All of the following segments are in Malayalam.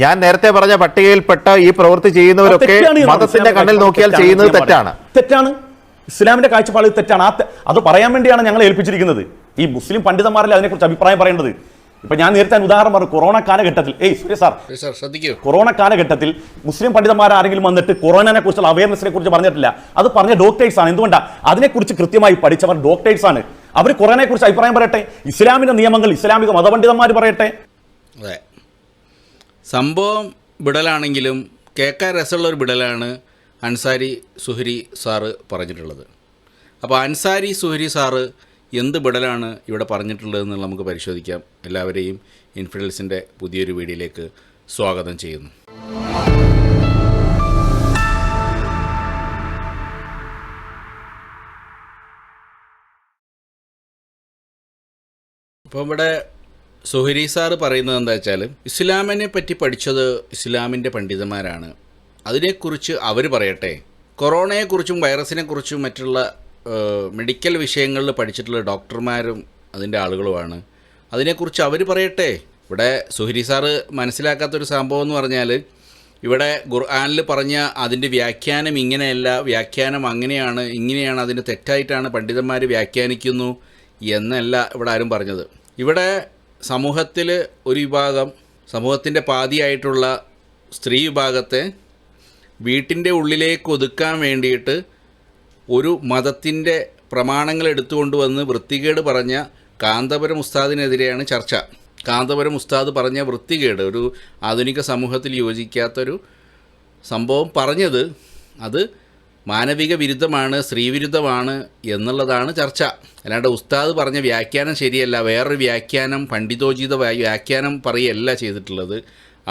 ഞാൻ നേരത്തെ പറഞ്ഞ പട്ടികയിൽപ്പെട്ട ഈ പ്രവൃത്തി ചെയ്യുന്നവരൊക്കെ മതത്തിന്റെ കണ്ണിൽ നോക്കിയാൽ ചെയ്യുന്നത് തെറ്റാണ്. ഇസ്ലാമിന്റെ കാഴ്ചപ്പാട് തെറ്റാണ്. അത് പറയാൻ വേണ്ടിയാണ് ഞങ്ങൾ ഏൽപ്പിച്ചിരിക്കുന്നത്. ഈ മുസ്ലിം പണ്ഡിതന്മാരല്ലേ അതിനെക്കുറിച്ച് അഭിപ്രായം പറയേണ്ടത്. ഇപ്പൊ ഞാൻ നേരത്തെ ഉദാഹരണം പറഞ്ഞു, കൊറോണ കാലഘട്ടത്തിൽ കൊറോണ കാലഘട്ടത്തിൽ മുസ്ലിം പണ്ഡിതന്മാർ ആരെങ്കിലും വന്നിട്ട് കൊറോണയെ കുറിച്ചുള്ള അവയർനെസിനെ കുറിച്ച് പറഞ്ഞിട്ടില്ല. അത് പറഞ്ഞ ഡോക്ടേഴ്സ് ആണ്. എന്തുകൊണ്ടാണ്? അതിനെക്കുറിച്ച് കൃത്യമായി പഠിച്ചവർ ഡോക്ടേഴ്സ് ആണ്. അവർ കൊറോണയെ കുറിച്ച് അഭിപ്രായം പറയട്ടെ. ഇസ്ലാമിന്റെ നിയമങ്ങൾ ഇസ്ലാമിക മതപണ്ഡിതന്മാർ പറയട്ടെ. അതെ, സംഭവം വിടലാണെങ്കിലും കേൾക്കാൻ രസമുള്ള ഒരു വിടലാണ് അൻസാരി സുഹരി സാറ് പറഞ്ഞിട്ടുള്ളത്. അപ്പോൾ അൻസാരി സുഹരി സാറ് എന്ത് വിടലാണ് ഇവിടെ പറഞ്ഞിട്ടുള്ളതെന്ന് നമുക്ക് പരിശോധിക്കാം. എല്ലാവരെയും ഇൻഫിഡൽസിൻ്റെ പുതിയൊരു വീഡിയോയിലേക്ക് സ്വാഗതം ചെയ്യുന്നു. അപ്പോൾ ഇവിടെ സുഹരി സാറ് പറയുന്നത് എന്താ വെച്ചാൽ, ഇസ്ലാമിനെ പറ്റി പഠിച്ചത് ഇസ്ലാമിൻ്റെ പണ്ഡിതന്മാരാണ്, അതിനെക്കുറിച്ച് അവർ പറയട്ടെ. കൊറോണയെക്കുറിച്ചും വൈറസിനെക്കുറിച്ചും മറ്റുള്ള മെഡിക്കൽ വിഷയങ്ങളിൽ പഠിച്ചിട്ടുള്ള ഡോക്ടർമാരും അതിൻ്റെ ആളുകളുമാണ്, അതിനെക്കുറിച്ച് അവർ പറയട്ടെ. ഇവിടെ സുഹരി സാറ് മനസ്സിലാക്കാത്തൊരു സംഭവം എന്ന് പറഞ്ഞാൽ, ഇവിടെ ഖുർആനിൽ പറഞ്ഞ അതിൻ്റെ വ്യാഖ്യാനം ഇങ്ങനെയല്ല, വ്യാഖ്യാനം അങ്ങനെയാണ്, ഇങ്ങനെയാണ്, അതിന് തെറ്റായിട്ടാണ് പണ്ഡിതന്മാർ വ്യാഖ്യാനിക്കുന്നു എന്നല്ല ഇവിടെ ആരും പറഞ്ഞത്. ഇവിടെ സമൂഹത്തിൽ ഒരു വിഭാഗം, സമൂഹത്തിൻ്റെ പാതിയായിട്ടുള്ള സ്ത്രീ വിഭാഗത്തെ വീട്ടിൻ്റെ ഉള്ളിലേക്ക് ഒതുക്കാൻ വേണ്ടിയിട്ട് ഒരു മതത്തിൻ്റെ പ്രമാണങ്ങൾ എടുത്തുകൊണ്ട് വന്ന് വൃത്തികേട് പറഞ്ഞ കാന്തപുരം ഉസ്താദിനെതിരെയാണ് ചർച്ച. കാന്തപുരം ഉസ്താദ് പറഞ്ഞ വൃത്തികേട്, ഒരു ആധുനിക സമൂഹത്തിൽ യോജിക്കാത്തൊരു സംഭവം പറഞ്ഞത്, അത് മാനവിക വിരുദ്ധമാണ്, സ്ത്രീവിരുദ്ധമാണ് എന്നുള്ളതാണ് ചർച്ച. അല്ലാണ്ട് ഉസ്താദ് പറഞ്ഞ വ്യാഖ്യാനം ശരിയല്ല, വേറൊരു വ്യാഖ്യാനം, പണ്ഡിതോചിത വ്യാഖ്യാനം പറയുകയല്ല ചെയ്തിട്ടുള്ളത്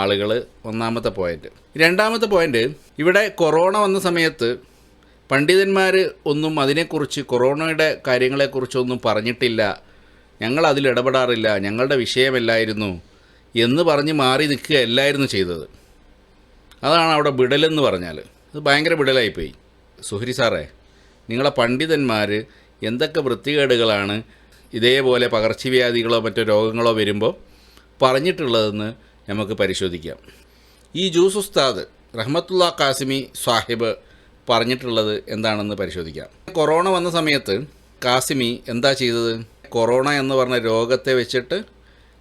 ആളുകൾ. ഒന്നാമത്തെ പോയിൻ്റ്. രണ്ടാമത്തെ പോയിൻ്റ്, ഇവിടെ കൊറോണ വന്ന സമയത്ത് പണ്ഡിതന്മാർ ഒന്നും അതിനെക്കുറിച്ച്, കൊറോണയുടെ കാര്യങ്ങളെക്കുറിച്ചൊന്നും പറഞ്ഞിട്ടില്ല, ഞങ്ങൾ അതിൽ ഇടപെടാറില്ല, ഞങ്ങളുടെ വിഷയമല്ലായിരുന്നു എന്ന് പറഞ്ഞ് മാറി നിൽക്കുകയല്ലായിരുന്നു ചെയ്തത്. അതാണ് അവിടെ വിടലെന്ന് പറഞ്ഞാൽ. അത് ഭയങ്കര വിടലായിപ്പോയി. സുഹരി സാറേ, നിങ്ങളെ പണ്ഡിതന്മാർ എന്തൊക്കെ വൃത്തികേടുകളാണ് ഇതേപോലെ പകർച്ചവ്യാധികളോ മറ്റോ രോഗങ്ങളോ വരുമ്പോൾ പറഞ്ഞിട്ടുള്ളതെന്ന് നമുക്ക് പരിശോധിക്കാം. ഈ ജൂസ് ഉസ്താദ് റഹ്മത്തുള്ള കാസിമി സാഹിബ് പറഞ്ഞിട്ടുള്ളത് എന്താണെന്ന് പരിശോധിക്കാം. കൊറോണ വന്ന സമയത്ത് കാസിമി എന്താ ചെയ്തത്? കൊറോണ എന്ന് പറഞ്ഞ രോഗത്തെ വെച്ചിട്ട്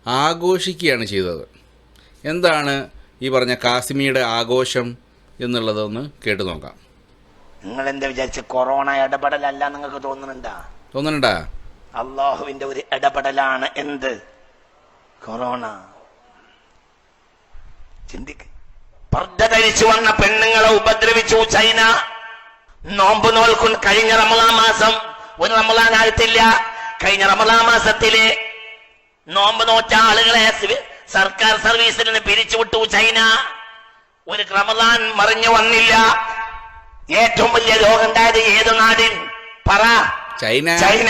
ആഘോഷിക്കുകയാണ് ചെയ്തത്. എന്താണ് ഈ പറഞ്ഞ കാസിമിയുടെ ആഘോഷം എന്നുള്ളതൊന്ന് കേട്ടു നോക്കാം. നിങ്ങൾ എന്താ വിചാരിച്ച് കൊറോണ ഇടപെടലല്ല നിങ്ങൾക്ക് തോന്നുന്നുണ്ടാ? അള്ളാഹുവിന്റെ ഒരു ഇടപെടലാണ് എന്ത് കൊറോണ. ചിന്തിക്ക്. പർദ്ദ ധരിച്ചു വന്ന പെണ്ണുങ്ങളെ ഉപദ്രവിച്ചു ചൈന. നോമ്പ് നോൽക്കുന്ന കഴിഞ്ഞ റമളാൻ മാസം, ഒരു റമളാൻ ആയിട്ടില്ല, കഴിഞ്ഞ റമളാൻ മാസത്തില് നോമ്പ് നോറ്റ ആളുകളെ സർക്കാർ സർവീസിൽ നിന്ന് പിരിച്ചുവിട്ടു ചൈന. ഒരു റമളാൻ മറിഞ്ഞു വന്നില്ല. ഏറ്റവും വലിയ രോഗം ഉണ്ടായത് ഏത് നാടിൻ? പറ. ചൈന.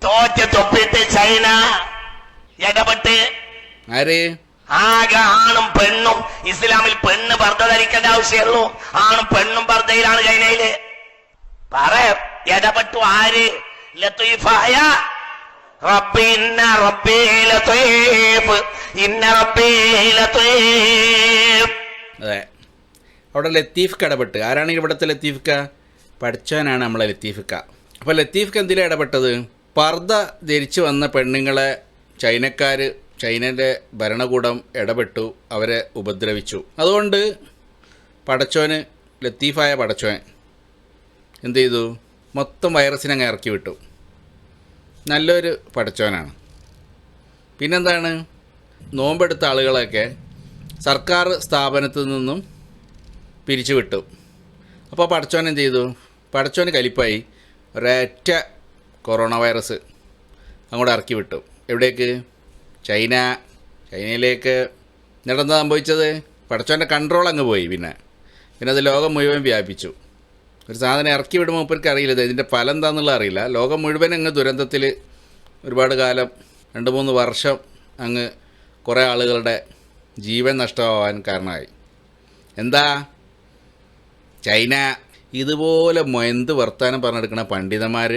തോറ്റ തൊപ്പിട്ട് ചൈന ഇടപെട്ട്. ആകെ ആണും പെണ്ണും, ഇസ്ലാമിൽ പെണ്ണ് പർദ്ദ ധരിക്കേണ്ട ആവശ്യമുള്ളൂ, ആണും പെണ്ണും പർദ്ദയിലാണ് ചൈനയില്. പറ. ഇടപെട്ടു ആര്? ലത്തീഫായ റബ്ബി, ഇന്ന റബ്ബി ലതീഫ്, ഇന്ന റബ്ബി ലതീഫ്. അതെ, അവിടെ ലത്തീഫ് ഇടപെട്ട്. ആരാണ് ഇവിടുത്തെ ലത്തീഫ്ക്ക? പഠിച്ചവനാണ് നമ്മളെ ലത്തീഫ്ക്ക. അപ്പോൾ ലത്തീഫ്ക്ക് എന്തിനാണ് ഇടപെട്ടത്? പർദ്ദ ധരിച്ചു വന്ന പെണ്ണുങ്ങളെ ചൈനക്കാർ, ചൈനയുടെ ഭരണകൂടം ഇടപെട്ടു, അവരെ ഉപദ്രവിച്ചു. അതുകൊണ്ട് പടച്ചോന്, ലത്തീഫായ പടച്ചോൻ എന്ത് ചെയ്തു? മൊത്തം വൈറസിനെ അങ്ങ് ഇറക്കി വിട്ടു. നല്ലൊരു പടച്ചോനാണ്. പിന്നെന്താണ്? നോമ്പെടുത്ത ആളുകളെയൊക്കെ സർക്കാർ സ്ഥാപനത്തിൽ നിന്നും പിരിച്ചു വിട്ടു. അപ്പോൾ പടച്ചോൻ എന്ത് ചെയ്തു? പടച്ചോന് കലിപ്പായി, ഒരൊറ്റ കൊറോണ വൈറസ് അങ്ങോട്ട് ഇറക്കി വിട്ടു. എവിടേക്ക്? ചൈനയിലേക്ക്. എന്നിട്ടെന്താ സംഭവിച്ചത്? പടച്ചോൻ്റെ കൺട്രോൾ അങ്ങ് പോയി. പിന്നെ അത് ലോകം മുഴുവൻ വ്യാപിച്ചു. ഒരു സാധനം ഇറക്കി വിടുമ്പോൾ മൂപ്പർക്ക് അറിയില്ല ഇതിൻ്റെ ഫലം എന്താണെന്നുള്ള അറിയില്ല. ലോകം മുഴുവൻ അങ്ങ് ദുരന്തത്തിൽ ഒരുപാട് കാലം, 2-3 വർഷം അങ്ങ് കുറേ ആളുകളുടെ ജീവൻ നഷ്ടമാവാൻ കാരണമായി. എന്താ? ചൈന. ഇതുപോലെ എന്ത് വർത്താനം പറഞ്ഞെടുക്കുന്ന പണ്ഡിതന്മാർ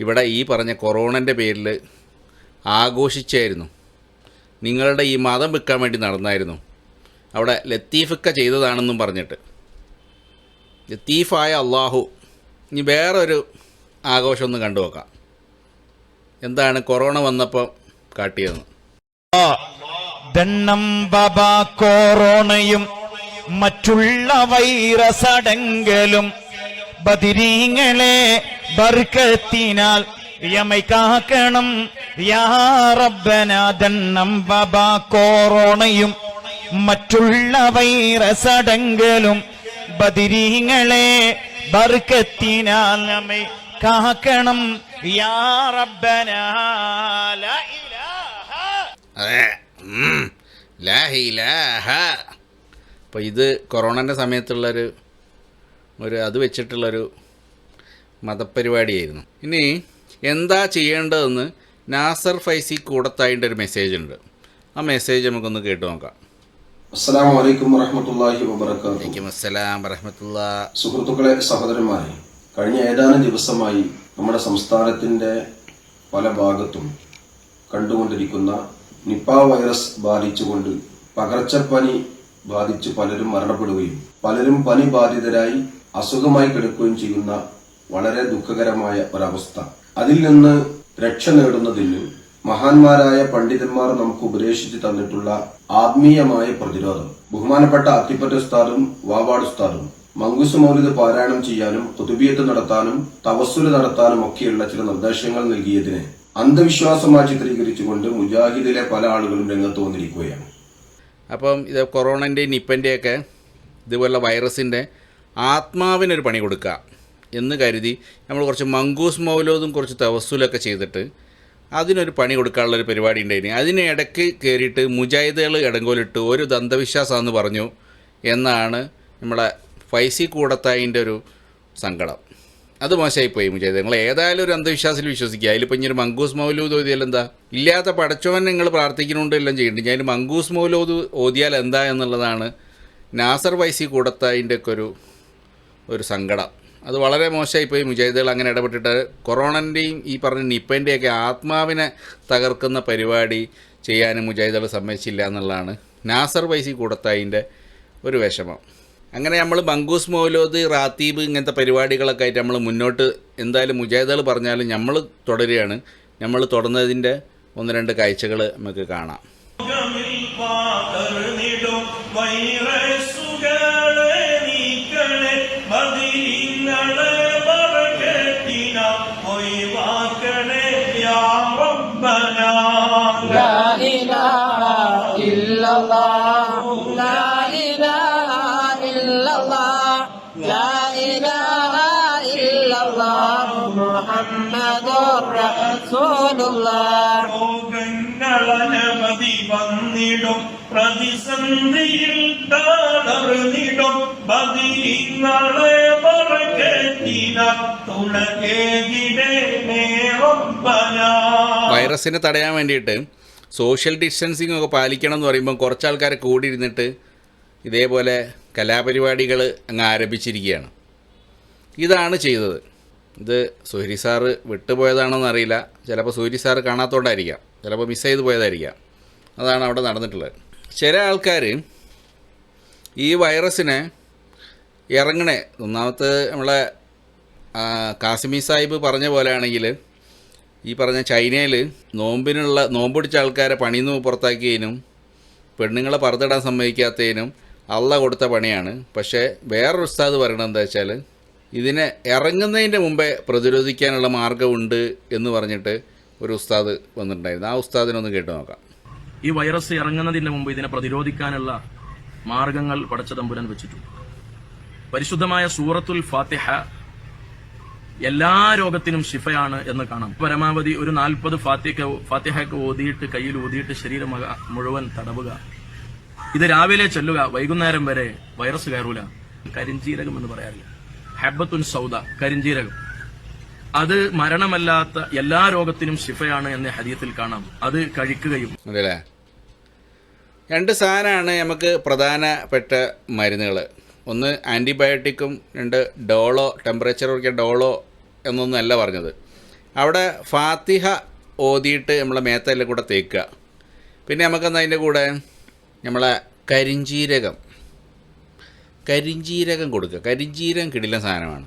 ഇവിടെ ഈ പറഞ്ഞ കൊറോണൻ്റെ പേരിൽ ആഘോഷിച്ചായിരുന്നു. നിങ്ങളുടെ ഈ മതം വിൽക്കാൻ വേണ്ടി നടന്നായിരുന്നു. അവിടെ ലത്തീഫൊക്ക ചെയ്തതാണെന്നും പറഞ്ഞിട്ട്. ലത്തീഫായ അള്ളാഹു ഇനി വേറൊരു ആഘോഷം ഒന്ന് കണ്ടു നോക്കാം. എന്താണ് കൊറോണ വന്നപ്പോൾ കാട്ടിയതെന്ന്. ദണ്ണം ബാബ കൊറോണയും മറ്റുള്ള വൈറസ് അടങ്കലും ബദിരീങ്ങളെ ബർക്കത്തിനാൽ യമൈ കാക്കണം യാ റബ്ബന. ദണ്ണം ബാബ കൊറോണയും മറ്റുള്ള വൈറസ് അടങ്കലും ബദിരീങ്ങളെ ബർക്കത്തിനാൽ യമൈ കാക്കണം യാ റബ്ബന. ലാ ഇലാഹ. അതെ, ലാ ഇലാഹ. അപ്പോൾ ഇത് കൊറോണൻ്റെ സമയത്തുള്ളൊരു അത് വെച്ചിട്ടുള്ളൊരു മതപരിപാടിയായിരുന്നു. ഇനി എന്താ ചെയ്യേണ്ടതെന്ന് നാസർ ഫൈസി കൂടത്തായിൻ്റെ ഒരു മെസ്സേജ് ഉണ്ട്. ആ മെസ്സേജ് നമുക്കൊന്ന് കേട്ടു നോക്കാം. അസ്സലാമു അലൈക്കും വറഹ്മത്തുള്ളാഹി വബറകാതുഹു. വലൈക്കും അസ്സലാം വറഹ്മത്തുള്ളാഹി. സുഹൃത്തുക്കളെ, സഹോദരന്മാരെ, കഴിഞ്ഞ ഏതാനും ദിവസമായി നമ്മുടെ സംസ്ഥാനത്തിന്റെ പല ഭാഗത്തും കണ്ടുകൊണ്ടിരിക്കുന്ന നിപ വൈറസ് ബാധിച്ചുകൊണ്ട് പകർച്ചപ്പനി ബാധിച്ച് പലരും മരണപ്പെടുകയും പലരും പനി ബാധിതരായി അസുഖമായി കിടക്കുകയും ചെയ്യുന്ന വളരെ ദുഃഖകരമായ ഒരവസ്ഥ. അതിൽ നിന്ന് രക്ഷ നേടുന്നതിന് മഹാന്മാരായ പണ്ഡിതന്മാർ നമുക്ക് ഉപദേശിച്ചു തന്നിട്ടുള്ള ആത്മീയമായ പ്രതിരോധം ബഹുമാനപ്പെട്ട അത്തിപ്പറ്റ ഉസ്താദും വാവാട് ഉസ്താദും മങ്കൂസ് മൗലിദ് പാരായണം ചെയ്യാനും ഖുതുബിയത്ത് നടത്താനും തവസ്സുല് നടത്താനും ഒക്കെയുള്ള ചില നിർദ്ദേശങ്ങൾ നൽകിയതിനെ അന്ധവിശ്വാസമായി ചിത്രീകരിച്ചുകൊണ്ട് മുജാഹിദിലെ പല ആളുകളും രംഗത്ത് വന്നിരിക്കുകയാണ്. അപ്പം ഇത് കൊറോണൻ്റെയും നിപ്പൻ്റെയൊക്കെ ഇതുപോലുള്ള വൈറസിൻ്റെ ആത്മാവിനൊരു പണി കൊടുക്കുക എന്ന് കരുതി നമ്മൾ കുറച്ച് മങ്കൂസ് മൗലൂദും കുറച്ച് തവസ്സുലൊക്കെ ചെയ്തിട്ട് അതിനൊരു പണി കൊടുക്കാനുള്ളൊരു പരിപാടി ഉണ്ടായിരുന്നു. അതിന് ഇടയ്ക്ക് കയറിയിട്ട് മുജാഹിദുകൾ ഇടങ്കോലിട്ട് ഒരു ദന്തവിശ്വാസമാണെന്ന് പറഞ്ഞു എന്നാണ് നമ്മളെ ഫൈസി കൂടത്തായിൻ്റെ ഒരു സങ്കടം. അത് മോശമായിപ്പോയി മുജാഹിദ്. നിങ്ങൾ ഏതായാലും ഒരു അന്ധവിശ്വാസത്തിൽ വിശ്വസിക്കുക. അതിലിപ്പോൾ ഇനി ഒരു മങ്കൂസ് മൗലൂദ് ഓതിയാൽ എന്താ? ഇല്ലാത്ത പടച്ചവൻ നിങ്ങൾ പ്രാർത്ഥിക്കുന്നുണ്ട് എല്ലാം ചെയ്യുന്നുണ്ട്. ഞാൻ മങ്കൂസ് മൗലൂദ് ഓതിയാൽ എന്താ എന്നുള്ളതാണ് നാസർ ഫൈസി കൂടത്തായിൻ്റെ ഒക്കെ ഒരു സങ്കടം. അത് വളരെ മോശമായിപ്പോയി. മുജാഹിദുകൾ അങ്ങനെ ഇടപെട്ടിട്ട് കൊറോണൻ്റെയും ഈ പറഞ്ഞ നിപ്പൻ്റെയൊക്കെ ആത്മാവിനെ തകർക്കുന്ന പരിപാടി ചെയ്യാനും മുജാഹിദുകൾ സമ്മതിച്ചില്ല എന്നുള്ളതാണ് നാസർ ഫൈസി കൂടത്തായിൻ്റെ ഒരു വിഷമം. അങ്ങനെ നമ്മൾ മങ്കൂസ് മൗലൂദ് റാത്തീബ് ഇങ്ങനത്തെ പരിപാടികളൊക്കെ ആയിട്ട് നമ്മൾ മുന്നോട്ട് എന്തായാലും മുജാഹിദുകൾ പറഞ്ഞാലും നമ്മൾ തുടരുകയാണ്. നമ്മൾ തുടർന്നതിൻ്റെ 1-2 കാഴ്ചകൾ നമുക്ക് കാണാം. ോഗങ്ങളനവധി വന്നിടും പ്രതിസന്ധിയിൽ തളർന്നിടും ബദിരീങ്ങളെ ബറകത്തിന തുണകേകിടേ റബ്ബനാ. വൈറസിനെ തടയാൻ വേണ്ടിയിട്ട് സോഷ്യൽ ഡിസ്റ്റൻസിങ് ഒക്കെ പാലിക്കണം എന്ന് പറയുമ്പോൾ കുറച്ച് ആൾക്കാരെ കൂടിയിരുന്നിട്ട് ഇതേപോലെ കലാപരിപാടികൾ അങ്ങ് ആരംഭിച്ചിരിക്കുകയാണ്. ഇതാണ് ചെയ്തത്. ഇത് സുഹരി സാറ് വിട്ടുപോയതാണോന്ന് അറിയില്ല. ചിലപ്പോൾ സുഹരി സാറ് കാണാത്തോണ്ടായിരിക്കാം, ചിലപ്പോൾ മിസ് ചെയ്ത് പോയതായിരിക്കാം. അതാണ് അവിടെ നടന്നിട്ടുള്ളത്. ചില ആൾക്കാർ ഈ വൈറസിനെ ഇറങ്ങണേ ഒന്നാമത്തെ നമ്മളെ കാസിമി സാഹിബ് പറഞ്ഞ പോലെയാണെങ്കിൽ ഈ പറഞ്ഞ ചൈനയിൽ നോമ്പൊടിച്ച ആൾക്കാരെ പണിയിൽ നിന്ന് പുറത്താക്കിയതിനും പെണ്ണുങ്ങളെ പറുതിടാൻ സമ്മതിക്കാത്തതിനും അള്ള കൊടുത്ത പണിയാണ്. പക്ഷേ വേറൊരു ഉസ്താദ് പറയണത് എന്താ വെച്ചാൽ ഇതിനെ ഇറങ്ങുന്നതിൻ്റെ മുമ്പേ പ്രതിരോധിക്കാനുള്ള മാർഗമുണ്ട് എന്ന് പറഞ്ഞിട്ട് ഒരു ഉസ്താദ് വന്നിട്ടുണ്ടായിരുന്നു. ആ ഉസ്താദിനൊന്ന് കേട്ട് നോക്കാം. ഈ വൈറസ് ഇറങ്ങുന്നതിന് മുമ്പ് ഇതിനെ പ്രതിരോധിക്കാനുള്ള മാർഗങ്ങൾ പടച്ച തമ്പുരാൻ വെച്ചിട്ടുണ്ട്. പരിശുദ്ധമായ സൂറത്തുൽ ഫാത്തിഹ എല്ലാ രോഗത്തിനും ശിഫയാണ് എന്ന് കാണാം. പരമാവധി ഒരു 40 ഫാത്തിഹയ്ക്ക് ഓതിയിട്ട് കയ്യിൽ ഊതിയിട്ട് ശരീരം മുഴുവൻ തടവുക. ഇത് രാവിലെ ചെല്ലുക, വൈകുന്നേരം വരെ വൈറസ് കയറൂല. കരിഞ്ജീരകം എന്ന് പറയാറില്ല, ഹബ്ബത്തുൻ സൗദ, കരിഞ്ജീരകം. അത് മരണമല്ലാത്ത എല്ലാ രോഗത്തിനും ശിഫയാണ് എന്ന് ഹദീസിൽ കാണാം. അത് കഴിക്കുകയും. അതല്ലേ, 2 സാധനമാണ് നമുക്ക് പ്രധാനപ്പെട്ട മരുന്നുകൾ. ഒന്ന് ആൻറ്റിബയോട്ടിക്കും, 2 ഡോളോ, ടെമ്പറേച്ചർ കുറയ്ക്കാൻ ഡോളോ എന്നൊന്നുമല്ല പറഞ്ഞത്. അവിടെ ഫാത്തിഹ ഓതിയിട്ട് നമ്മളെ മേത്തെല്ലാം കൂടെ തേക്കുക. പിന്നെ നമുക്കെന്താ അതിൻ്റെ കൂടെ നമ്മളെ കരിഞ്ജീരകം കൊടുക്കുക. കരിഞ്ജീരകം കിടിലൻ സാധനമാണ്.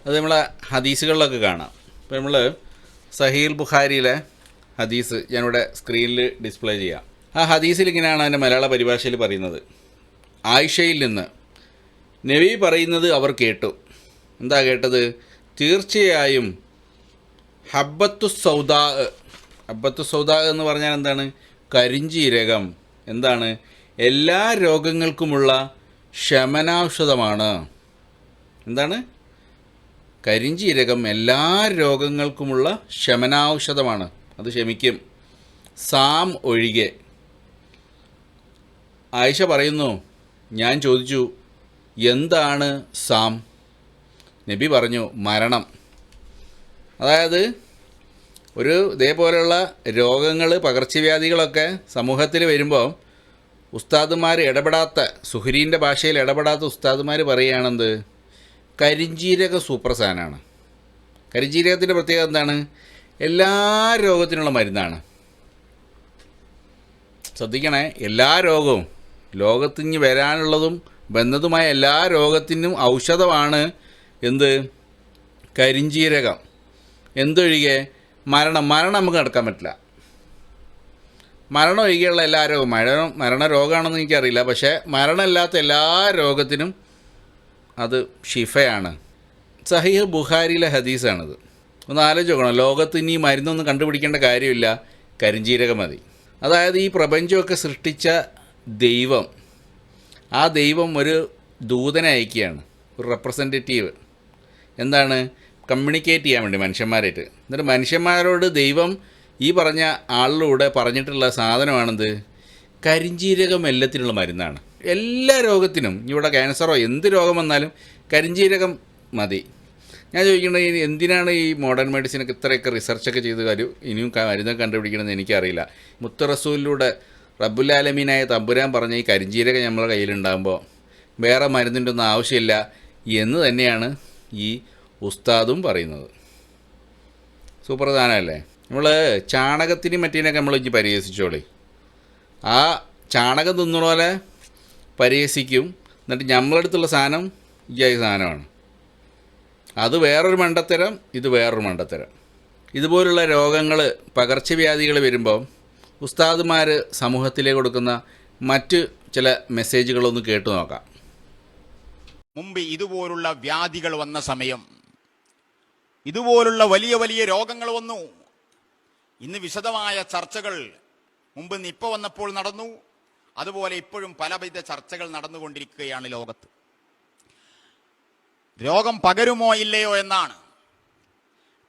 അത് നമ്മളെ ഹദീസുകളിലൊക്കെ കാണാം. ഇപ്പോൾ നമ്മൾ സഹീൽ ബുഖാരിയിലെ ഹദീസ് ഞാനിവിടെ സ്ക്രീനിൽ ഡിസ്പ്ലേ ചെയ്യാം. ആ ഹദീസിൽ ഇങ്ങനെയാണ് അതിൻ്റെ മലയാള പരിഭാഷയിൽ പറയുന്നത്. ആയിഷയിൽ നിന്ന് നബി പറയുന്നത് അവർ കേട്ടു. എന്താ കേട്ടത്? തീർച്ചയായും ഹബ്ബത്തു സൗദാ എന്ന് പറഞ്ഞാൽ എന്താണ്? കരിഞ്ജീരകം. എന്താണ്? എല്ലാ രോഗങ്ങൾക്കുമുള്ള ശമനാഔഷധമാണ്. എന്താണ്? കരിഞ്ജീരകം എല്ലാ രോഗങ്ങൾക്കുമുള്ള ശമനാഔഷധമാണ്. അത് ശമിക്കും, സാം ഒഴികെ. ആയിഷ പറയുന്നു, ഞാൻ ചോദിച്ചു എന്താണ് സാം? നബി പറഞ്ഞു മരണം. അതായത് ഒരു ഇതേപോലെയുള്ള രോഗങ്ങൾ, പകർച്ചവ്യാധികളൊക്കെ സമൂഹത്തിൽ വരുമ്പോൾ ഉസ്താദുമാർ ഇടപെടാത്ത, സുഹരീൻ്റെ ഭാഷയിൽ ഇടപെടാത്ത ഉസ്താദുമാർ പറയുകയാണെന്ത്? കരിഞ്ജീരകം സൂപ്പർ സാധനമാണ്. കരിഞ്ജീരകത്തിൻ്റെ പ്രത്യേകത എന്താണ്? എല്ലാ രോഗത്തിനുള്ള മരുന്നാണ്. ശ്രദ്ധിക്കണേ, എല്ലാ രോഗവും, ലോകത്തിഞ്ഞ് വരാനുള്ളതും വന്നതുമായ എല്ലാ രോഗത്തിനും ഔഷധമാണ് എന്ത്? കരിഞ്ജീരകം. എന്തൊഴികെ? മരണം നമുക്ക് നടക്കാൻ പറ്റില്ല. മരണം ഒഴികെയുള്ള എല്ലാ രോഗവും, മരണരോഗമാണെന്ന് എനിക്കറിയില്ല, പക്ഷേ മരണമില്ലാത്ത എല്ലാ രോഗത്തിനും അത് ഷിഫയാണ്. സഹീഹ് ബുഖാരിയിലെ ഹദീസാണിത്. ഒന്ന് ആലോചിച്ച് നോക്കണം. ലോകത്ത് ഇനി മരുന്നൊന്നും കണ്ടുപിടിക്കേണ്ട കാര്യമില്ല, കരിഞ്ജീരകം മതി. അതായത് ഈ പ്രപഞ്ചമൊക്കെ സൃഷ്ടിച്ച ദൈവം, ആ ദൈവം ഒരു ദൂതനെ അയക്കുകയാണ്, ഒരു റെപ്രസെൻറ്റേറ്റീവ്. എന്താണ്? കമ്മ്യൂണിക്കേറ്റ് ചെയ്യാൻ വേണ്ടി മനുഷ്യന്മാരായിട്ട്. എന്നിട്ട് മനുഷ്യന്മാരോട് ദൈവം ഈ പറഞ്ഞ ആളിലൂടെ പറഞ്ഞിട്ടുള്ള സാധനമാണെന്ത്? കരിഞ്ജീരകം എല്ലാത്തിനുള്ള മരുന്നാണ്. എല്ലാ രോഗത്തിനും, ഇവിടെ ക്യാൻസറോ എന്ത് രോഗം വന്നാലും കരിഞ്ജീരകം മതി. ഞാൻ ചോദിക്കുന്നത്, എന്തിനാണ് ഈ മോഡേൺ മെഡിസിനൊക്കെ ഇത്രയൊക്കെ റിസർച്ചൊക്കെ ചെയ്ത് കാര്യം ഇനിയും മരുന്നൊക്കെ കണ്ടുപിടിക്കണമെന്ന് എനിക്കറിയില്ല. മുത്ത് റസൂലിലൂടെ റബ്ബുൽ ആലമീനായ തമ്പുരാൻ പറഞ്ഞ ഈ കരിഞ്ജീരകം നമ്മളെ കയ്യിലുണ്ടാകുമ്പോൾ വേറെ മരുന്നിൻ്റെ ഒന്നും ആവശ്യമില്ല എന്ന് തന്നെയാണ് ഈ ഉസ്താദും പറയുന്നത്. സുപ്രധാനമല്ലേ? നമ്മൾ ചാണകത്തിനും മറ്റേനൊക്കെ നമ്മൾ ഇനി പരിഹസിച്ചോളി. ആ ചാണകം തിന്നണ പോലെ പരിഹസിക്കും. എന്നിട്ട് നമ്മളടുത്തുള്ള സാധനം ഈ സാധനമാണ്. അത് വേറൊരു മണ്ടത്തരം, ഇത് വേറൊരു മണ്ടത്തരം. ഇതുപോലുള്ള രോഗങ്ങൾ, പകർച്ചവ്യാധികൾ വരുമ്പോൾ ഉസ്താദുമാർ സമൂഹത്തിലേക്ക് കൊടുക്കുന്ന മറ്റ് ചില മെസ്സേജുകളൊന്ന് കേട്ടു നോക്കാം. മുമ്പ് ഇതുപോലുള്ള വ്യാധികൾ വന്ന സമയം, ഇതുപോലുള്ള വലിയ വലിയ രോഗങ്ങൾ വന്നു. ഇന്ന് വിശദമായ ചർച്ചകൾ മുമ്പ് നിപ്പ വന്നപ്പോൾ നടന്നു. അതുപോലെ ഇപ്പോഴും പലവിധ ചർച്ചകൾ നടന്നുകൊണ്ടിരിക്കുകയാണ് ലോകത്ത്. രോഗം പകരുമോ ഇല്ലയോ എന്നാണ്.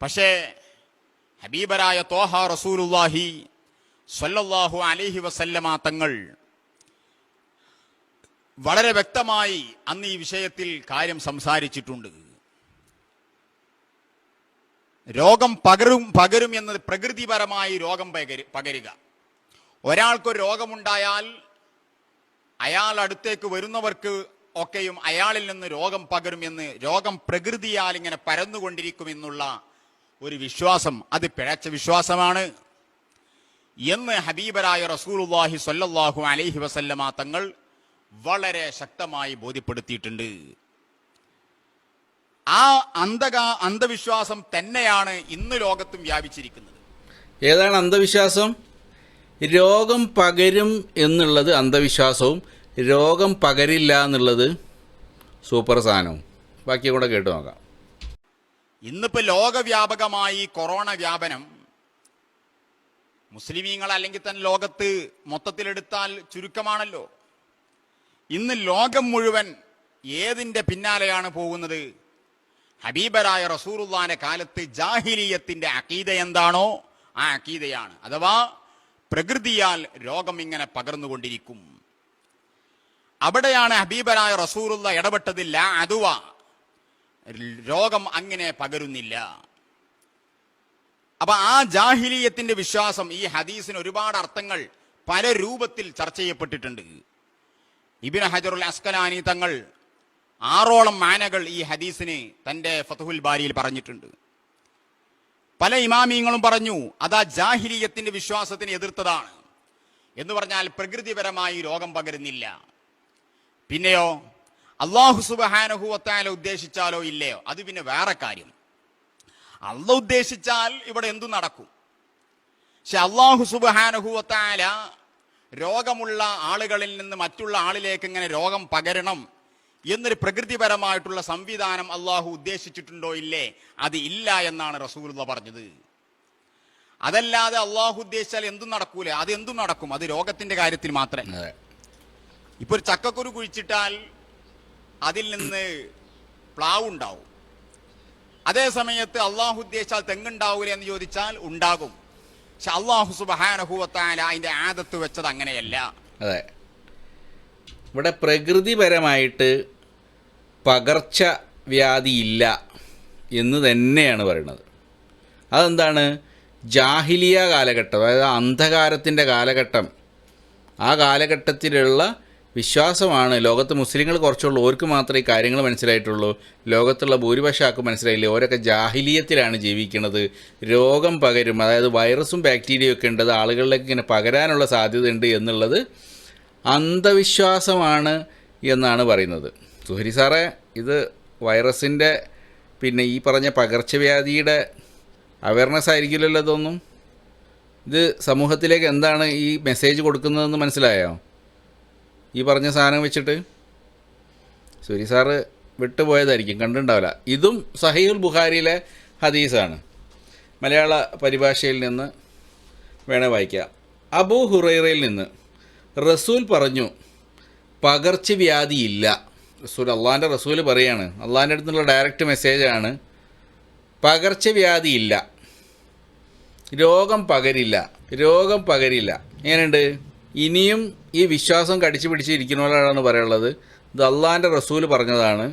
പക്ഷേ ഹബീബരായ ത്വാഹ റസൂലുള്ളാഹി സ്വല്ലല്ലാഹു അലൈഹി വസല്ലമ തങ്ങൾ വളരെ വ്യക്തമായി അന്ന് ഈ വിഷയത്തിൽ കാര്യം സംസാരിച്ചിട്ടുണ്ട്. രോഗം പകരും എന്നത് പ്രകൃതിപരമായി രോഗം പകരുക. ഒരാൾക്കൊരു രോഗമുണ്ടായാൽ അയാൾ അടുത്തേക്ക് വരുന്നവർക്ക് ഒക്കെയും അയാളിൽ നിന്ന് രോഗം പകരുമെന്ന്, രോഗം പ്രകൃതിയാൽ ഇങ്ങനെ പരന്നുകൊണ്ടിരിക്കുമെന്നുള്ള ഒരു വിശ്വാസം, അത് പിഴച്ച വിശ്വാസമാണ് എന്ന് ഹബീബരായ റസൂലുള്ളാഹി സ്വല്ലല്ലാഹു അലൈഹി വസല്ലമ തങ്ങൾ വളരെ ശക്തമായി ബോധ്യപ്പെടുത്തിയിട്ടുണ്ട്. ആ അന്ധവിശ്വാസം തന്നെയാണ് ഇന്ന് ലോകത്തും വ്യാപിച്ചിരിക്കുന്നത്. ഏതാണ് അന്ധവിശ്വാസം? രോഗം പകരും എന്നുള്ളത് അന്ധവിശ്വാസവും രോഗം പകരില്ല എന്നുള്ളത് സൂപ്പർ സാധനവും. ബാക്കി കൂടെ കേട്ടു നോക്കാം. ഇന്നിപ്പോ ലോകവ്യാപകമായി കൊറോണ വ്യാപനം, മുസ്ലിമീങ്ങൾ അല്ലെങ്കിൽ തന്നെ ലോകത്ത് മൊത്തത്തിലെടുത്താൽ ചുരുക്കമാണല്ലോ. ഇന്ന് ലോകം മുഴുവൻ ഏതിന്റെ പിന്നാലെയാണ് പോകുന്നത്? ഹബീബരായ റസൂലുള്ളാഹിന്റെ കാലത്ത് ജാഹിലിയത്തിന്റെ അഖീദ എന്താണോ ആ അഖീദയാണ്. അഥവാ പ്രകൃതിയാൽ രോഗം ഇങ്ങനെ പകർന്നുകൊണ്ടിരിക്കും. അവിടെയാണ് ഹബീബരായ റസൂലുള്ള ഇടപെട്ടത്. ലാ അദുവ, രോഗം അങ്ങനെ പകരുന്നില്ല. അപ്പൊ ആ ജാഹിലിയത്തിന്റെ വിശ്വാസം, ഈ ഹദീസിന് ഒരുപാട് അർത്ഥങ്ങൾ പല രൂപത്തിൽ ചർച്ച ചെയ്യപ്പെട്ടിട്ടുണ്ട്. ഇബ്നു ഹജറുൽ അസ്കലാനി തങ്ങൾ 6ഓളം മാനകൾ ഈ ഹദീസിന് തന്റെ ഫത്ഹുൽ ബാരിയിൽ പറഞ്ഞിട്ടുണ്ട്. പല ഇമാമിയങ്ങളും പറഞ്ഞു അതാ ജാഹിലിയത്തിന്റെ വിശ്വാസത്തിന് എതിർത്തതാണ്. എന്ന് പറഞ്ഞാൽ പ്രകൃതിപരമായി രോഗം പകരുന്നില്ല. പിന്നെയോ അല്ലാഹു സുബ്ഹാനഹു വ തആല ഉദ്ദേശിച്ചാലോ ഇല്ലയോ, അത് പിന്നെ വേറെ കാര്യം. അല്ലാഹു ഉദ്ദേശിച്ചാൽ ഇവിടെ എന്തു നടക്കും. പക്ഷെ അല്ലാഹു സുബ്ഹാനഹു വ തആല രോഗമുള്ള ആളുകളിൽ നിന്ന് മറ്റുള്ള ആളിലേക്ക് ഇങ്ങനെ രോഗം പകരണം എന്നൊരു പ്രകൃതിപരമായിട്ടുള്ള സംവിധാനം അല്ലാഹു ഉദ്ദേശിച്ചിട്ടുണ്ടോ ഇല്ലേ, അത് ഇല്ല എന്നാണ് റസൂലുള്ളാഹി പറഞ്ഞത്. അതല്ലാതെ അല്ലാഹു ഉദ്ദേശിച്ചാൽ എന്തും നടക്കൂല, അത് എന്തും നടക്കും. അത് രോഗത്തിന്റെ കാര്യത്തിൽ മാത്രമേ. ഇപ്പൊ ഒരു ചക്കക്കുരു കുഴിച്ചിട്ടാൽ അതിൽ നിന്ന് പ്ലാവ് ഉണ്ടാവും. അതേ സമയത്ത് അള്ളാഹു ഉദ്ദേശിച്ചാൽ തെങ്ങുണ്ടാവൂല എന്ന് ചോദിച്ചാൽ ഉണ്ടാകും. പക്ഷെ അള്ളാഹു സുബ്ഹാനഹു വ തആല അതിന്റെ ആദത്ത് വെച്ചത് അങ്ങനെയല്ല. അതെ, ഇവിടെ പ്രകൃതിപരമായിട്ട് പകർച്ചവ്യാധി ഇല്ല എന്ന് തന്നെയാണ് പറയുന്നത്. അതെന്താണ്? ജാഹിലിയ കാലഘട്ടം, അതായത് അന്ധകാരത്തിൻ്റെ കാലഘട്ടം, ആ കാലഘട്ടത്തിലുള്ള വിശ്വാസമാണ്. ലോകത്ത് മുസ്ലിങ്ങൾ കുറച്ചുള്ളൂ, ഓർക്ക് മാത്രമേ ഈ കാര്യങ്ങൾ മനസ്സിലായിട്ടുള്ളൂ. ലോകത്തുള്ള ഭൂരിപക്ഷം ആർക്കും മനസ്സിലായില്ലേ. ഓരൊക്കെ ജാഹിലിയത്തിലാണ് ജീവിക്കുന്നത്. രോഗം പകരും, അതായത് വൈറസും ബാക്ടീരിയയും ഒക്കെ ഉണ്ട്, അത് ആളുകളിലേക്ക് ഇങ്ങനെ പകരാനുള്ള സാധ്യതയുണ്ട് എന്നുള്ളത് അന്ധവിശ്വാസമാണ് എന്നാണ് പറയുന്നത്. സുഹരി സാറേ, ഇത് വൈറസിൻ്റെ പിന്നെ ഈ പറഞ്ഞ പകർച്ചവ്യാധിയുടെ അവയർനെസ് ആയിരിക്കില്ലല്ലോ ഇതൊന്നും. ഇത് സമൂഹത്തിലേക്ക് എന്താണ് ഈ മെസ്സേജ് കൊടുക്കുന്നതെന്ന് മനസ്സിലായോ ഈ പറഞ്ഞ സാധനം വെച്ചിട്ട്? സുരി സാറ് വിട്ടുപോയതായിരിക്കും, കണ്ടിട്ടുണ്ടാവില്ല. ഇതും സഹീഹുൽ ബുഖാരിയിലെ ഹദീസാണ്. മലയാള പരിഭാഷയിൽ നിന്ന് വേണേൽ വായിക്കാം. അബൂ ഹുറൈറയിൽ നിന്ന് റസൂൽ പറഞ്ഞു, പകർച്ചവ്യാധിയില്ല. റസൂൽ, അള്ളാഹിൻ്റെ റസൂൽ പറയാണ്, അള്ളാഹിൻ്റെ അടുത്തുള്ള ഡയറക്റ്റ് മെസ്സേജാണ്. പകർച്ചവ്യാധിയില്ല, രോഗം പകരില്ല, രോഗം പകരില്ല. എങ്ങനെയുണ്ട്? ഇനിയും ഈ വിശ്വാസം കടിച്ചു പിടിച്ചിരിക്കുന്നവരാണ് പറയുള്ളത്. ഇത് അള്ളാഹിൻ്റെ റസൂൽ പറഞ്ഞതാണ്.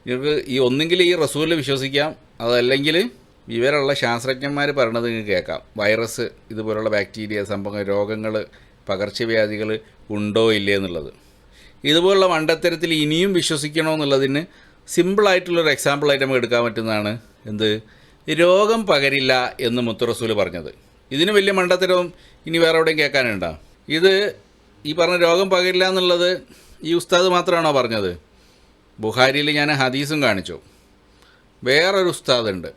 നിങ്ങൾക്ക് ഈ ഒന്നെങ്കിൽ ഈ റസൂലിൽ വിശ്വസിക്കാം, അതല്ലെങ്കിൽ വിവരമുള്ള ശാസ്ത്രജ്ഞന്മാർ പറയണത് നിങ്ങൾക്ക് കേൾക്കാം. വൈറസ്, ഇതുപോലുള്ള ബാക്ടീരിയ സംഭവങ്ങൾ, രോഗങ്ങൾ, പകർച്ചവ്യാധികൾ ഉണ്ടോ ഇല്ലേ എന്നുള്ളത്. ഇതുപോലുള്ള മണ്ടത്തരത്തിൽ ഇനിയും വിശ്വസിക്കണമെന്നുള്ളതിന് സിമ്പിളായിട്ടുള്ളൊരു എക്സാമ്പിളായിട്ട് നമുക്ക് എടുക്കാൻ പറ്റുന്നതാണ് എന്ത്? രോഗം പകരില്ല എന്ന് മുത്ത് റസൂൽ പറഞ്ഞത്. ഇതിന് വലിയ മണ്ടത്തരവും ഇനി വേറെ എവിടെയും കേൾക്കാനുണ്ടോ? ഇത് ഈ പറഞ്ഞ രോഗം പകരില്ല എന്നുള്ളത് ഈ ഉസ്താദ് മാത്രമാണോ പറഞ്ഞത്? ബുഖാരിയിൽ ഞാൻ ഹദീസും കാണിച്ചു. വേറൊരു ഉസ്താദുണ്ട്,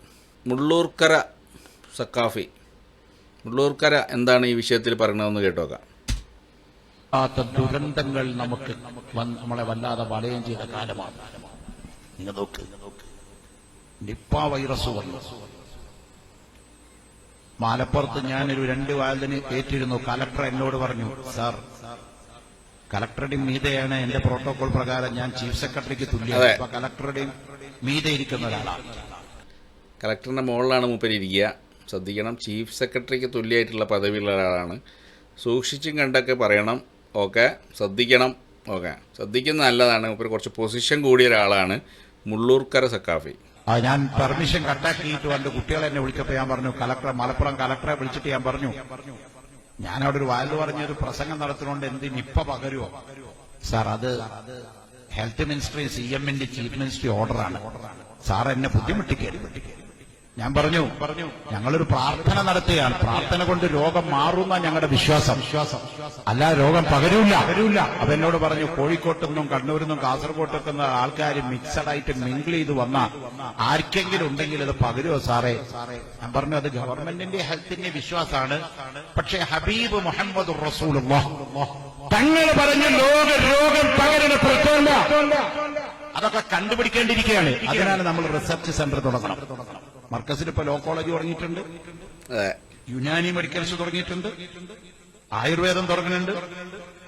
മുള്ളൂർക്കര സക്കാഫി. മുള്ളൂർക്കര എന്താണ് ഈ വിഷയത്തിൽ പറയണതെന്ന് കേട്ടോക്കാം. ദുരന്തങ്ങൾ നമുക്ക് നമ്മളെ വല്ലാതെ വലയം ചെയ്ത കാലമാണ്. നിങ്ങൾ നോക്ക്, നിപ്പ വൈറസ് വന്നു. മലപ്പുറത്ത് ഞാനൊരു 2 വാതിന് ഏറ്റിരുന്നു. കലക്ടർ എന്നോട് പറഞ്ഞു, സാർ കലക്ടറുടെയും മീതെയാണ് എന്റെ പ്രോട്ടോകോൾ പ്രകാരം ഞാൻ ചീഫ് സെക്രട്ടറിക്ക് തുല്യമാണ്. അപ്പൊ കലക്ടറുടെയും മീതെ ഇരിക്കുന്ന ഒരാളാണ്. കലക്ടറിന്റെ മുകളിലാണ് മൂപ്പര് ഇരിക്കുക. ശ്രദ്ധിക്കണം, ചീഫ് സെക്രട്ടറിക്ക് തുല്യമായിട്ടുള്ള പദവിയുള്ള ഒരാളാണ്. സൂക്ഷിച്ചും കണ്ടൊക്കെ പറയണം. ഓക്കെ, ശ്രദ്ധിക്കണം. ഓക്കെ, ശ്രദ്ധിക്കുന്നത് നല്ലതാണ്. മൂപ്പര് കുറച്ച് പൊസിഷൻ കൂടിയ ഒരാളാണ്, മുള്ളൂർക്കര സക്കാഫി. ഞാൻ പെർമിഷൻ കട്ടാക്കിയിട്ട് എന്റെ കുട്ടികളെ എന്നെ വിളിച്ചപ്പോൾ ഞാൻ പറഞ്ഞു, മലപ്പുറം കലക്ടറെ വിളിച്ചിട്ട് ഞാൻ പറഞ്ഞു, ഞാനവിടെ ഒരു വാല് പറഞ്ഞൊരു പ്രസംഗം നടത്തുന്നതുകൊണ്ട് എന്ത് നിപ്പ പകരുമോ? സാർ, അത് ഹെൽത്ത് മിനിസ്ട്രി CMന്റെ ചീഫ് മിനിസ്ട്രി ഓർഡറാണ്. സാർ എന്നെ ബുദ്ധിമുട്ടിക്കരുത്. ഞാൻ പറഞ്ഞു, ഞങ്ങളൊരു പ്രാർത്ഥന നടത്തുകയാണ്. പ്രാർത്ഥന കൊണ്ട് രോഗം മാറുന്ന ഞങ്ങളുടെ വിശ്വാസം, അല്ല രോഗം പകരൂല. അപ്പൊ എന്നോട് പറഞ്ഞു, കോഴിക്കോട്ടു നിന്നും കണ്ണൂരിൽ നിന്നും കാസർഗോട്ടൊക്കെ ആൾക്കാർ മിക്സഡ് ആയിട്ട് മിങ്കിൾ ചെയ്ത് വന്ന ആർക്കെങ്കിലും ഉണ്ടെങ്കിൽ അത് പകരുമോ സാറേ? ഞാൻ പറഞ്ഞു, അത് ഗവൺമെന്റിന്റെ ഹെൽത്തിന്റെ വിശ്വാസമാണ്. പക്ഷേ ഹബീബ് മുഹമ്മദ് റസൂലുള്ളാഹി തങ്ങൾ പറഞ്ഞു, രോഗം പകരുന്ന പ്രശ്നമില്ല. അതൊക്കെ കണ്ടുപിടിക്കേണ്ടിയിരിക്കുകയാണ്. അതിനാണ് നമ്മൾ റിസർച്ച് സെന്റർ തുടങ്ങണം. മർക്കസിൽ ഇപ്പൊ ലോ കോളേജ് തുടങ്ങിയിട്ടുണ്ട്, യുനാനി മെഡിക്കൽസ് തുടങ്ങിയിട്ടുണ്ട്, ആയുർവേദം തുടങ്ങുന്നുണ്ട്,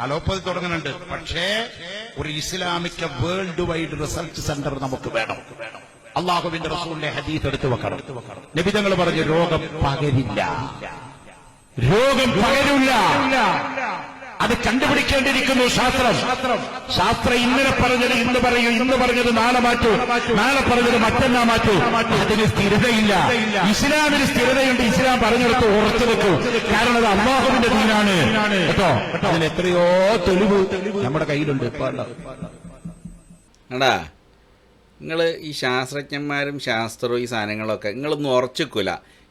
അലോപ്പതി തുടങ്ങുന്നുണ്ട്. പക്ഷേ ഒരു Islamic world wide research centre നമുക്ക് വേണം. അള്ളാഹുവിന്റെ റസൂലിന്റെ ഹദീസ് എടുത്തു വെക്കണം. നബി തങ്ങൾ പറഞ്ഞു, രോഗം പകരില്ല, രോഗം പകരില്ല. അത് കണ്ടുപിടിക്കേണ്ടിയിരിക്കുന്നു ശാസ്ത്രം ഇന്നലെ പറഞ്ഞത് ഇന്ന് പറയൂ, ഇന്ന് പറഞ്ഞത് നാളെ മാറ്റൂ, നാളെ പറഞ്ഞത് മറ്റന്നാ മാറ്റൂ. അതിന് സ്ഥിരതയില്ല. ഇസ്ലാമിന് സ്ഥിരതയുണ്ട്. ഇസ്ലാം പറഞ്ഞെടുത്ത് ഉറച്ചു വെക്കൂ. കാരണം അത് അല്ലാഹുവിന്റെ ദീനാണ് കേട്ടോ. അതിന് എത്രയോ തെളിവ് നമ്മുടെ കയ്യിലുണ്ട്. എടാ, നിങ്ങൾ ഈ ശാസ്ത്രജ്ഞന്മാരും ശാസ്ത്രവും ഈ സാധനങ്ങളൊക്കെ നിങ്ങളൊന്നും ഉറച്ചിക്കൂല.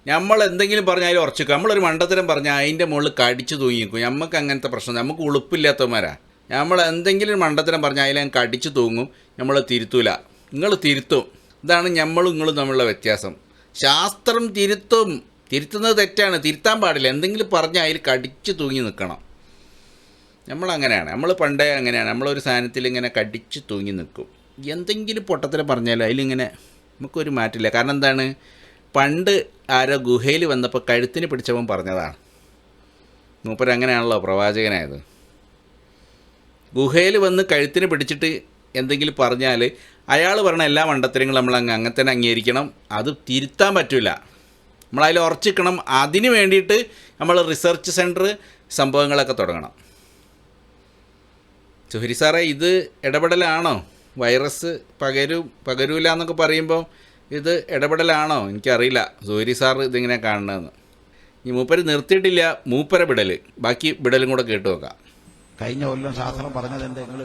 നമ്മൾ എന്തെങ്കിലും പറഞ്ഞാൽ അതിൽ ഉറച്ചിക്കും. നമ്മളൊരു മണ്ടത്തരം പറഞ്ഞാൽ അതിൻ്റെ മുകളിൽ കടിച്ചു തൂങ്ങിക്കും. നമുക്ക് അങ്ങനത്തെ പ്രശ്നം, നമുക്ക് ഉളുപ്പില്ലാത്തവന്മാരാ. നമ്മൾ എന്തെങ്കിലും ഒരു മണ്ടത്തരം പറഞ്ഞാൽ അതിൽ കടിച്ചു തൂങ്ങും, നമ്മൾ തിരുത്തൂല. നിങ്ങൾ തിരുത്തും. ഇതാണ് നമ്മളും നിങ്ങളും തമ്മിലുള്ള വ്യത്യാസം. ശാസ്ത്രം തിരുത്തും, തിരുത്തുന്നത് തെറ്റാണ്, തിരുത്താൻ പാടില്ല. എന്തെങ്കിലും പറഞ്ഞാൽ അതിൽ കടിച്ചു തൂങ്ങി നിൽക്കണം. നമ്മളങ്ങനെയാണ്, നമ്മൾ പണ്ടേ അങ്ങനെയാണ്. നമ്മളൊരു സാധനത്തിൽ ഇങ്ങനെ കടിച്ചു തൂങ്ങി നിൽക്കും. എന്തെങ്കിലും പൊട്ടത്തരം പറഞ്ഞാലും അതിലിങ്ങനെ നമുക്കൊരു മാറ്റില്ല. കാരണം എന്താണ്, പണ്ട് ആരോ ഗുഹയിൽ വന്നപ്പോൾ കഴുത്തിന് പിടിച്ചവൻ പറഞ്ഞതാണ്. മൂപ്പര് അങ്ങനെയാണല്ലോ പ്രവാചകനായത്. ഗുഹയിൽ വന്ന് കഴുത്തിന് പിടിച്ചിട്ട് എന്തെങ്കിലും പറഞ്ഞാൽ അയാൾ പറഞ്ഞ എല്ലാ മണ്ടത്തരങ്ങളും നമ്മൾ അങ്ങനെ തന്നെ അംഗീകരിക്കണം. അത് തിരുത്താൻ പറ്റില്ല. നമ്മളതിൽ ഉറച്ചിക്കണം. അതിന് വേണ്ടിയിട്ട് നമ്മൾ റിസർച്ച് സെൻറ്റർ സംഭവങ്ങളൊക്കെ തുടങ്ങണം. സുഹരി സാറേ, ഇത് ഇടപെടലാണോ? വൈറസ് പകരൂല എന്നൊക്കെ പറയുമ്പോൾ ഇത് ഇടപെടലാണോ? എനിക്കറിയില്ല സുഹരി സാർ ഇതിങ്ങനെ കാണണമെന്ന്. ഈ മൂപ്പര് നിർത്തിയിട്ടില്ല, മൂപ്പര വിടൽ. ബാക്കി വിടലും കൂടെ കേട്ടു നോക്കാം. കഴിഞ്ഞ കൊല്ലം ശാസ്ത്രം പറഞ്ഞത് എന്താ നിങ്ങൾ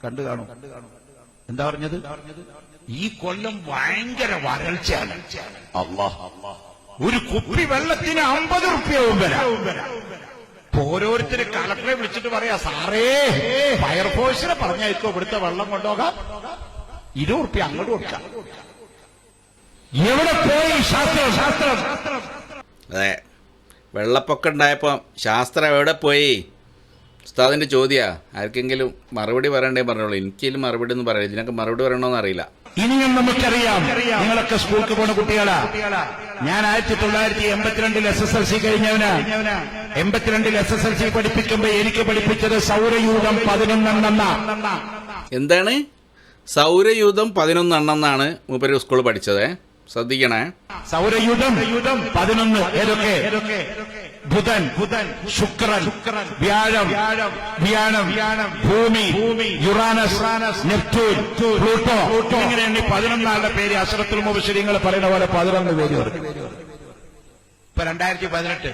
കണ്ടു കാണും? എന്താ പറഞ്ഞത്? ഈ കൊല്ലം ഭയങ്കര വരൾച്ചയാണ്. ഒരു കുപ്പി വെള്ളത്തിന് 50 റുപ്യവും വരാം. ഓരോരുത്തര് കളക്ടറെ വിളിച്ചിട്ട് പറയാ, സാറേ ഫയർഫോഴ്സിനെ പറഞ്ഞയക്കോ, ഇവിടുത്തെ വെള്ളം കൊണ്ടുപോകാം, 20 റുപ്യ അങ്ങോട്ട് കൊടുക്കാം. എവിടെ പോയി ശാസ്ത്രം? അതെ, വെള്ളപ്പൊക്കം ഉണ്ടായപ്പോൾ ശാസ്ത്രം എവിടെ പോയി? ഉസ്താദിൻ്റെ ചോദ്യമാണ്. ആർക്കെങ്കിലും മറുപടി പറയണ്ടേ പറഞ്ഞോളൂ. എനിക്കെങ്കിലും മറുപടി ഒന്നും പറയില്ല. ഇതിനൊക്കെ മറുപടി പറയണമെന്ന് അറിയില്ല. ഇനിയും നമുക്കറിയാം, നിങ്ങളൊക്കെ സ്കൂൾക്ക് പോണ കുട്ടികളാ. ഞാൻ 1982 SSLC കഴിഞ്ഞവനാ. 82 SSLC പഠിപ്പിക്കുമ്പോ എനിക്ക് പഠിപ്പിച്ചത് സൗരയൂഥം 11 എന്താണ്? സൗരയൂഥം 11 എന്നാണ് മൂപ്പര് സ്കൂൾ പഠിച്ചത്. ശ്രദ്ധിക്കണേ, സൗരയൂഥം 11. ഏതൊക്കെ? ബുധൻ, ശുക്രൻ, വ്യാഴം, ഭൂമി, യുറാനസ്, നെപ്റ്റ്യൂൺ, പ്ലൂട്ടോ. ഇങ്ങനെയാണ് 11 പേര്. അശ്റത്തുൽ മുബശ്ശിരീങ്ങൾ പറയുന്ന പോലെ 11 പേര്. ഇപ്പൊ 2018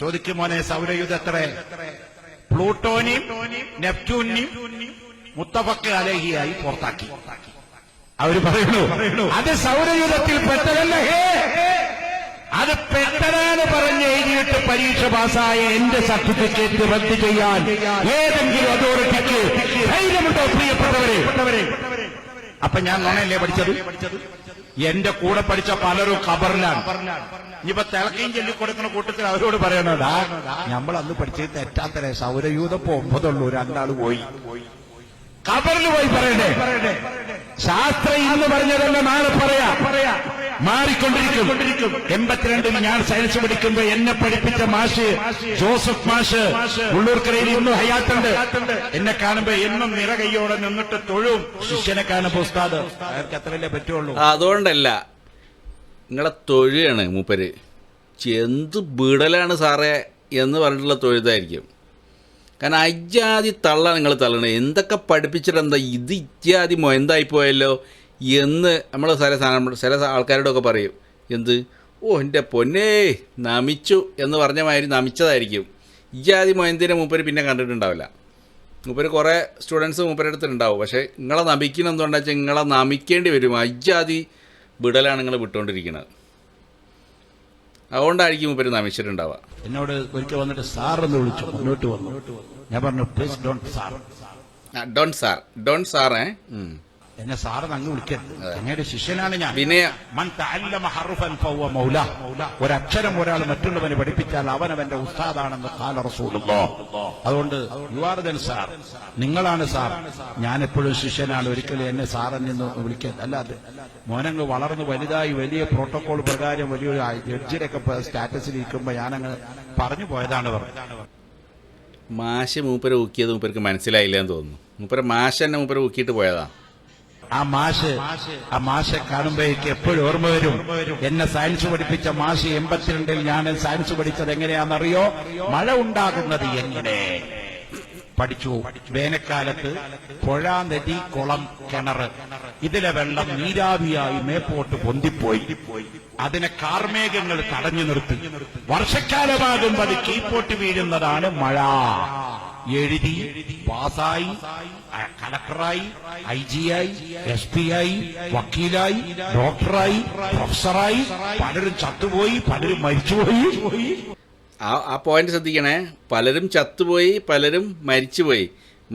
ചോദിക്കും, മോനെ സൗരയൂഥം എത്ര? പ്ലൂട്ടോനെയും നെപ്റ്റ്യൂണിനെയും മുത്തഫഖ് അലൈഹിയായി പുറത്താക്കി. അവര് പറയുന്നു അത് സൗരയൂഥത്തിൽ പെട്ടതല്ലേ, അത് പെട്ടതാണ് പറഞ്ഞ് എഴുതിയിട്ട് പരീക്ഷ പാസ്സായ എന്റെ സർട്ടിഫിക്കറ്റ് റദ്ദ് ചെയ്യാൻ ഏതെങ്കിലും അതോറിറ്റിക്ക് ധൈര്യമുണ്ടോ പ്രിയപ്പെട്ടവരെ? അപ്പൊ ഞാൻ നുണയല്ലേ പഠിച്ചത്? എന്റെ കൂടെ പഠിച്ച പലരും ഖബറിലാണ്. ഇനിയിപ്പോ തിളക്കയും ചൊല്ലിക്കൊടുക്കുന്ന കൂട്ടത്തിൽ അവരോട് പറയണതാ, നമ്മൾ അന്ന് പഠിച്ചത് തെറ്റാത്തരെ, സൗരയൂഥം 9 രണ്ടാള് പോയി. ഖബറിൽ പോയി പറയണ്ടേ? ശാസ്ത്രം ഇന്ന് പറഞ്ഞതല്ല നാളെ പറയാ. മാറിക്കൊണ്ടിരിക്കും. 82 ഞാൻ സയൻസ് പഠിക്കുമ്പോ എന്നെ പഠിപ്പിച്ച മാഷ് ജോസഫ് മാഷ് ഉള്ളൂർക്കരയിൽ ഇന്നും ഹയാത്തുണ്ട്. എന്നെ കാണുമ്പോ എന്നും നിറകയ്യോടെ നിന്നിട്ട് തൊഴും. ശിഷ്യനെ കാണുമ്പോ ഉസ്താദ്, അവർക്ക് അത്രയല്ലേ പറ്റുള്ളൂ. അതുകൊണ്ടല്ല, നിങ്ങളെ തൊഴുകയാണ് മൂപ്പര്. എന്ത് ബിടലാണ് സാറേ എന്ന് പറഞ്ഞിട്ടുള്ള തൊഴുതായിരിക്കും. കാരണം അജ്ജാതി തള്ള നിങ്ങൾ തള്ളണേ. എന്തൊക്കെ പഠിപ്പിച്ചിട്ട് എന്താ ഇത് ഇജ്ജാതി മൊയന്തായിപ്പോയല്ലോ എന്ന് നമ്മൾ ചില ആൾക്കാരോടൊക്കെ പറയും. എന്ത്, ഓ എൻ്റെ പൊന്നേ നമിച്ചു എന്ന് പറഞ്ഞ മാതിരി നമിച്ചതായിരിക്കും. ഇജ്ജാതി മൊയന്തിനെ മൂപ്പര് പിന്നെ കണ്ടിട്ടുണ്ടാവില്ല. മൂപ്പര് കുറേ സ്റ്റുഡൻസ് മൂപ്പരുടെ അടുത്തുണ്ടാവും. പക്ഷേ നിങ്ങളെ നമിക്കണം എന്തുകൊണ്ടാ വെച്ചാൽ നിങ്ങളെ നമിക്കേണ്ടി വരും. അജ്ജാതി വിടലാണ് നിങ്ങൾ വിട്ടുകൊണ്ടിരിക്കുന്നത്. അതുകൊണ്ടായിരിക്കും മൂപ്പര് നമിച്ചിട്ടുണ്ടാവുക. എന്നോട് ഒരിക്കൽ വന്നിട്ട് സാർ എന്ന് വിളിച്ചു, മുന്നോട്ട് വന്നു. ഞാൻ പറഞ്ഞു, പ്ലീസ് ഡോണ്ട് സാർ. ഡോണ്ട് സാറേ. എന്നെ സാറെന്ന് അങ്ങ് വിളിക്കരുത്. അങ്ങയുടെ ശിഷ്യനാണ് ഞാൻ. വിനയ. മൻ തഅല്ലമ ഹർഫൻ ഫഹുവ മൗലാ. ഒരക്ഷരം ഒരാൾ മറ്റുള്ളവനെ പഠിപ്പിച്ചാൽ അവനവന്റെ ഉസ്താദാണെന്ന് ഖാല റസൂലുള്ളാഹ്. അതുകൊണ്ട് യു ആർ ദൻ സാർ, നിങ്ങളാണ് സാർ. ഞാൻ എപ്പോഴും ശിഷ്യനാണ്. ഒരിക്കലും എന്നെ സാറെന്ന് വിളിക്കരുത്. അല്ലാതെ മോനങ്ങ് വളർന്ന് വലുതായി വലിയ പ്രോട്ടോകോൾ പ്രകാരം വലിയൊരു ജഡ്ജിനൊക്കെ സ്റ്റാറ്റസിൽ ഇരിക്കുമ്പോ ഞാനങ്ങ് പറഞ്ഞു പോയതാണ് പറഞ്ഞത്. മാഷ് മൂപ്പര് ഊക്കിയത് മൂപ്പർക്ക് മനസ്സിലായില്ല എന്ന് തോന്നുന്നു. മൂപ്പര് മാഷ് തന്നെ മൂപ്പര് ഊക്കിയിട്ട് പോയതാ. ആ മാഷെ കാണുമ്പോഴേക്ക് എപ്പോഴും ഓർമ്മ വരും. എന്നെ സയൻസ് പഠിപ്പിച്ച മാഷ് 82 ഞാൻ സയൻസ് പഠിച്ചത് എങ്ങനെയാണെന്നറിയോ? മഴ ഉണ്ടാകുന്നത് എങ്ങനെ പഠിച്ചു. വേനൽക്കാലത്ത് പുഴ, നദി, കുളം, കിണർ, ഇതിലെ വെള്ളം നീരാവിയായി മേപ്പോട്ട് പൊന്തിപ്പോയി. അതിനെ കാർമേഘങ്ങൾ തടഞ്ഞു നിർത്തി. വർഷക്കാലമാകുമ്പോൾ അത് കീഴ്പോട്ട് വീഴുന്നതാണ് മഴ. എഴുതി പാസായി, കളക്ടറായി, IG ആയി, SP ആയി, വക്കീലായി, ഡോക്ടറായി, പ്രൊഫസറായി. പലരും ചത്തുപോയി, പലരും മരിച്ചുപോയി. ആ പോയിന്റ് ശ്രദ്ധിക്കണേ. പലരും ചത്തുപോയി, പലരും മരിച്ചുപോയി.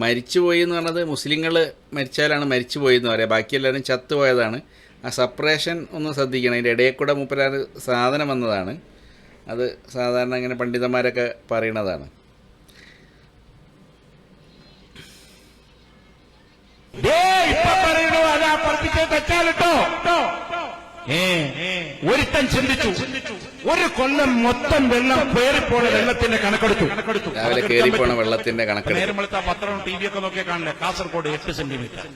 മരിച്ചുപോയി എന്ന് പറഞ്ഞത് മുസ്ലിങ്ങൾ മരിച്ചാലാണ് മരിച്ചുപോയി എന്ന് പറയാം, ബാക്കി എല്ലാവരും ചത്തുപോയതാണ്. ആ സെപ്പറേഷൻ ഒന്ന് ശ്രദ്ധിക്കണം. അതിൻ്റെ ഇടയിൽ കൂടെ മൂപ്പരാറ് സാധനം വന്നതാണ്. അത് സാധാരണ ഇങ്ങനെ പണ്ഡിതന്മാരൊക്കെ പറയണതാണ്. ഒരുത്തൻ ചിന്തിച്ചു, ഒരു കൊല്ലം മൊത്തം വെള്ളം പേറിപ്പോണ വെള്ളത്തിന്റെ കണക്കെടുത്തു. രാവിലെ കയറിപ്പോണ വെള്ളത്തിന്റെ കണക്കെടുത്തു. നേരമ്പളത്തെ പത്രവും TV ഒക്കെ നോക്കിയാൽ കാണില്ല. കാസർഗോഡ് 8 സെന്റിമീറ്റർ,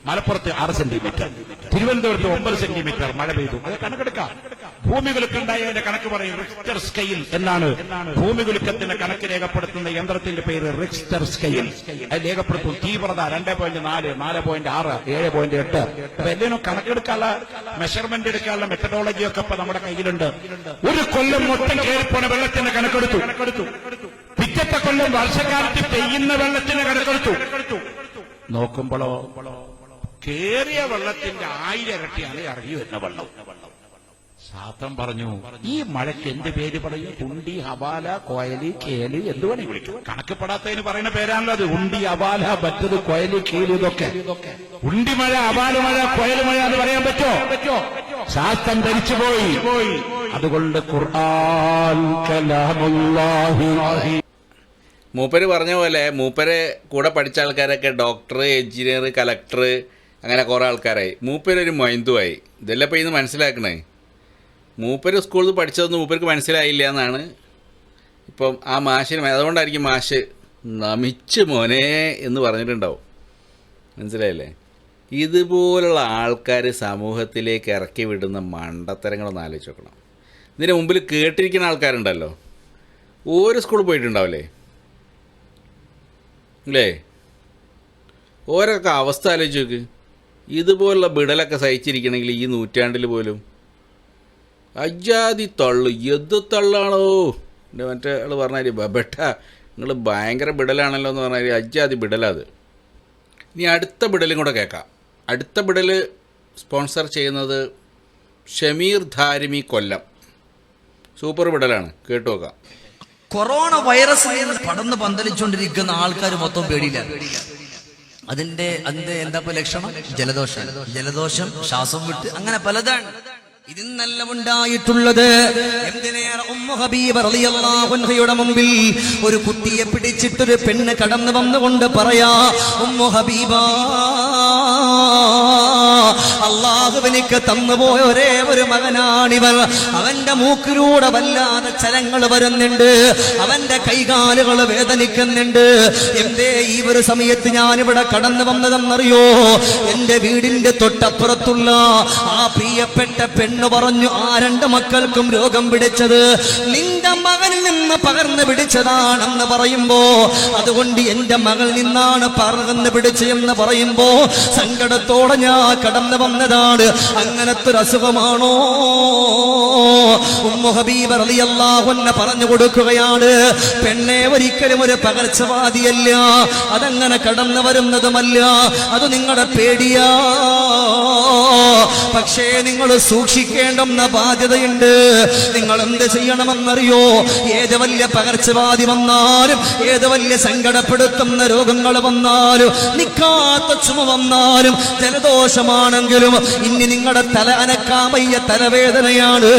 മലപ്പുറത്ത് 6 സെന്റിമീറ്റർ, തിരുവനന്തപുരത്ത് 9 സെന്റിമീറ്റർ മഴ പെയ്തു. അത് കണക്കെടുക്കാം. ഭൂമികുലുക്കുണ്ടായതിന്റെ കണക്ക് പറയും റിക്ടർ സ്കെയിൽ എന്നാണ്. ഭൂമികുലുക്കത്തിന്റെ കണക്ക് രേഖപ്പെടുത്തുന്ന യന്ത്രത്തിന്റെ പേര് റിക്ടർ സ്കെയിൽ. അത് രേഖപ്പെടുത്തും തീവ്രത 2.4, 4.6, 7.8. അപ്പൊ എന്തിനും കണക്കെടുക്കാനുള്ള, മെഷർമെന്റ് എടുക്കാനുള്ള മെത്തഡോളജി ഒക്കെ ഇപ്പൊ നമ്മുടെ കയ്യിലുണ്ട്. ഒരു കൊല്ലം മൊത്തം കയറിപ്പോണ വെള്ളത്തിന്റെ കണക്കെടുത്തു. പിറ്റത്തെ കൊല്ലം വർഷക്കാലത്ത് പെയ്യുന്ന വെള്ളത്തിന്റെ കണക്കെടുത്തു. നോക്കുമ്പോഴോ കേറിയ വെള്ളത്തിന്റെ 1000 ഇരട്ടിയാണ് ഇറങ്ങി വരുന്ന വെള്ളം. ശാസ്ത്രം പറഞ്ഞു, ഈ മഴയ്ക്ക് എന്ത് പേര് പറയും? ഉണ്ടി, ഹവാല, കോയലി, കേലി, എന്ത് വേണേ വിളിക്കും. കണക്കപ്പെടാത്തതിന് പറയുന്ന പേരാണല്ലോ അത്. ഉണ്ടി, അവാല, മറ്റത് കോയലി, കേലി, ഇതൊക്കെ. ഉണ്ടി മഴ, അവാല മഴ, കോയൽ മഴ എന്ന് പറയാൻ പറ്റോ? ശാസ്ത്രം ധരിച്ചുപോയി. അതുകൊണ്ട് ഖുർആൻ കലാമുല്ലാഹി. മൂപ്പര് പറഞ്ഞ പോലെ മൂപ്പര് കൂടെ പഠിച്ച ആൾക്കാരൊക്കെ ഡോക്ടർ, എഞ്ചിനീയർ, കലക്ടർ, അങ്ങനെ കുറേ ആൾക്കാരായി. മൂപ്പരൊരു മൊയ്ന്തുമായി. ഇതെല്ലാം ഇപ്പോൾ ഇന്ന് മനസ്സിലാക്കണേ. മൂപ്പര് സ്കൂളിൽ പഠിച്ചതൊന്നും മൂപ്പർക്ക് മനസ്സിലായില്ല എന്നാണ് ഇപ്പം ആ മാഷിന്. അതുകൊണ്ടായിരിക്കും മാഷ് നമിച്ച് മോനെ എന്ന് പറഞ്ഞിട്ടുണ്ടാവും. മനസ്സിലായില്ലേ? ഇതുപോലുള്ള ആൾക്കാർ സമൂഹത്തിലേക്ക് ഇറക്കി വിടുന്ന മണ്ടത്തരങ്ങളൊന്ന് ആലോചിച്ച് നോക്കണം. ഇതിന് മുമ്പിൽ കേട്ടിരിക്കുന്ന ആൾക്കാരുണ്ടല്ലോ, ഒരു സ്കൂളിൽ പോയിട്ടുണ്ടാവില്ലേ അല്ലേ? ഓരോക്കെ അവസ്ഥ ആലോചിച്ച് നോക്ക്. ഇതുപോലുള്ള ബിടലൊക്കെ സഹിച്ചിരിക്കണമെങ്കിൽ ഈ നൂറ്റാണ്ടിൽ പോലും അജാതി തള്ളു. എന്ത് തള്ളാണോ? എൻ്റെ മറ്റേ ആൾ പറഞ്ഞാൽ ബബട്ട നിങ്ങൾ ഭയങ്കര ബിടലാണല്ലോ എന്ന് പറഞ്ഞാൽ അജാതി ബിടലത്. ഇനി അടുത്ത ബിടലും കൂടെ കേൾക്കാം. അടുത്ത ബിടൽ സ്പോൺസർ ചെയ്യുന്നത് ഷമീർ ധാരിമി, കൊല്ലം. സൂപ്പർ ബിടലാണ്, കേട്ടു നോക്കാം. കൊറോണ വൈറസ് പടർന്ന് പന്തലിച്ചുകൊണ്ടിരിക്കുന്ന ആൾക്കാർ മൊത്തം പേടിയില്ല. അതിന്റെ എന്താ ലക്ഷണം? ജലദോഷം, ശ്വാസം വിട്ട്, അങ്ങനെ പലതാണ്. ഇതിന്നല്ല ഉണ്ടായിട്ടുള്ളത്. എന്തിനേറെ ഉമ്മു ഹബീബ റളിയല്ലാഹു അൻഹയുടെ മുമ്പിൽ ഒരു കുട്ടിയെ പിടിച്ചിട്ടൊരു പെണ്ണ് കടന്നു വന്നുകൊണ്ട് പറയാ, ഉമ്മു ഹബീബ, അള്ളാഹുവിനിക്ക് തന്നുപോയ ഒരേ ഒരു മകനാണിവർ. അവന്റെ മൂക്കിലൂടെ വല്ലാതെ ചലങ്ങൾ വരുന്നുണ്ട്, അവന്റെ കൈകാലുകൾ വേദനിക്കുന്നുണ്ട്. എന്തേ ഈ ഒരു സമയത്ത് ഞാനിവിടെ കടന്നു വന്നതെന്നറിയോ? എന്റെ വീടിന്റെ തൊട്ടപ്പുറത്തുള്ള ആ പ്രിയപ്പെട്ട പെണ്ണ് പറഞ്ഞു, ആ 2 മക്കൾക്കും രോഗം പിടിച്ചത് നിന്റെ മകനിൽ നിന്ന് പകർന്നു പിടിച്ചതാണെന്ന് പറയുമ്പോ, അതുകൊണ്ട് എന്റെ മകളിൽ നിന്നാണ് പകർന്നു പിടിച്ചെന്ന് പറയുമ്പോ സങ്കടത്തോടെ ഞാൻ കടന്നു വന്നതാണ്. അങ്ങനത്തെ ഒരു അസുഖമാണോ? ഉമ്മു ഹബീബ റളിയല്ലാഹു അൻഹ പറഞ്ഞു കൊടുക്കുകയാണ്, പെണ്ണെ, ഒരിക്കലും ഒരു പകർച്ചവാദിയല്ല, അതങ്ങനെ കടന്നു വരുന്നതുമല്ല, അത് നിങ്ങളുടെ പേടിയാ. പക്ഷേ നിങ്ങൾ സൂക്ഷിക്കേണ്ടുന്ന ബാധ്യതയുണ്ട്. നിങ്ങൾ എന്ത് ചെയ്യണമെന്നറിയോ? ഏത് വലിയ പകർച്ചവാദി വന്നാലും, ഏത് വലിയ സങ്കടപ്പെടുത്തുന്ന രോഗങ്ങൾ വന്നാലും, നിക്കാത്ത ചുമ വന്നാലും, ജലദോഷമാണെങ്കിലും, ഇനി നിങ്ങളുടെ തല അനക്കാൻ വയ്യ തലവേദനയാണ്,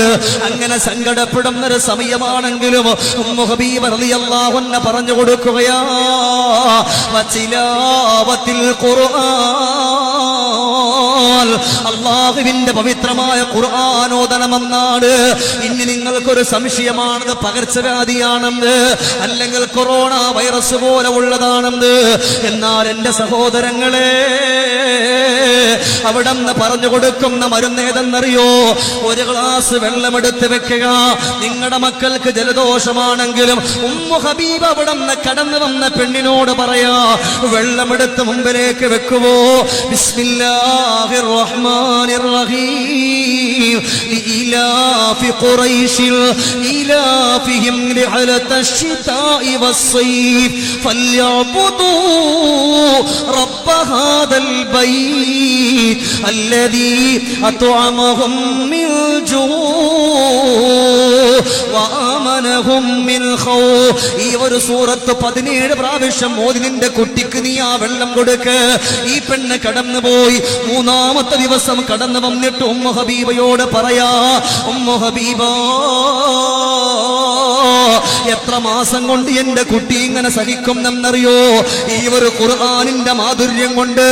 അങ്ങനെ സങ്കടപ്പെടുന്ന ഒരു സമയമാണെങ്കിലും ഉമ്മു ഹബീബ റളിയല്ലാഹു അൻഹ പറഞ്ഞു കൊടുക്കുകയാ, വതിലാവത്തിൽ ഖുർആൻ, അല്ലാഹുവിന്റെ പവിത്രമായ ഖുർആൻ ഓതണമെന്നാണ്. ഇനി നിങ്ങൾക്കൊരു സംശയമാണത് പകർച്ചവ്യാധിയാണെന്ന്, അല്ലെങ്കിൽ കൊറോണ വൈറസ് പോലെ ഉള്ളതാണെന്ന്. എന്നാൽ എന്റെ സഹോദരങ്ങളെ, അവിടെ നിന്ന് പറഞ്ഞു കൊടുക്കുന്ന മരുന്ന് ഏതെന്നറിയോ? ഒരു ഗ്ലാസ് വെള്ളമെടുത്ത് വെക്കുക. നിങ്ങളുടെ മക്കൾക്ക് ജലദോഷമാണെങ്കിലും ഉമ്മു ഹബീബ അവിടെ നിന്ന് കടന്നു വന്ന പെണ്ണിനോട് പറയാ, വെള്ളമെടുത്ത് മുമ്പിലേക്ക് വെക്കുവോ, ബിസ്മില്ലാഹിർ الرحمن الرحيم لإلاف قريش إلافهم رحلة الشتاء والصيف فليعبدوا رب هذا البيت الذي أطعمهم من جوع وآمنهم من خوف. ഈ ഒരു സൂറത്ത് 17 പ്രാവശ്യം ഓതി നിന്റെ കുട്ടിക്ക് നീ ആ വെള്ളം കൊടുക്ക്. ഈ പെണ്ണ് കടന്നുപോയി. മൂന്നാമത്തെ ദിവസം കടന്നു വന്നിട്ട് ഉമ്മു ഹബീബയോട് പറയാ, ഉമ്മു ഹബീബ, എത്ര മാസം കൊണ്ട് എന്റെ കുട്ടി ഇങ്ങനെ സഹിക്കുമെന്നറിയോ? ഈ ഒരു ഖുർആനിന്റെ മാധുര്യം കൊണ്ട്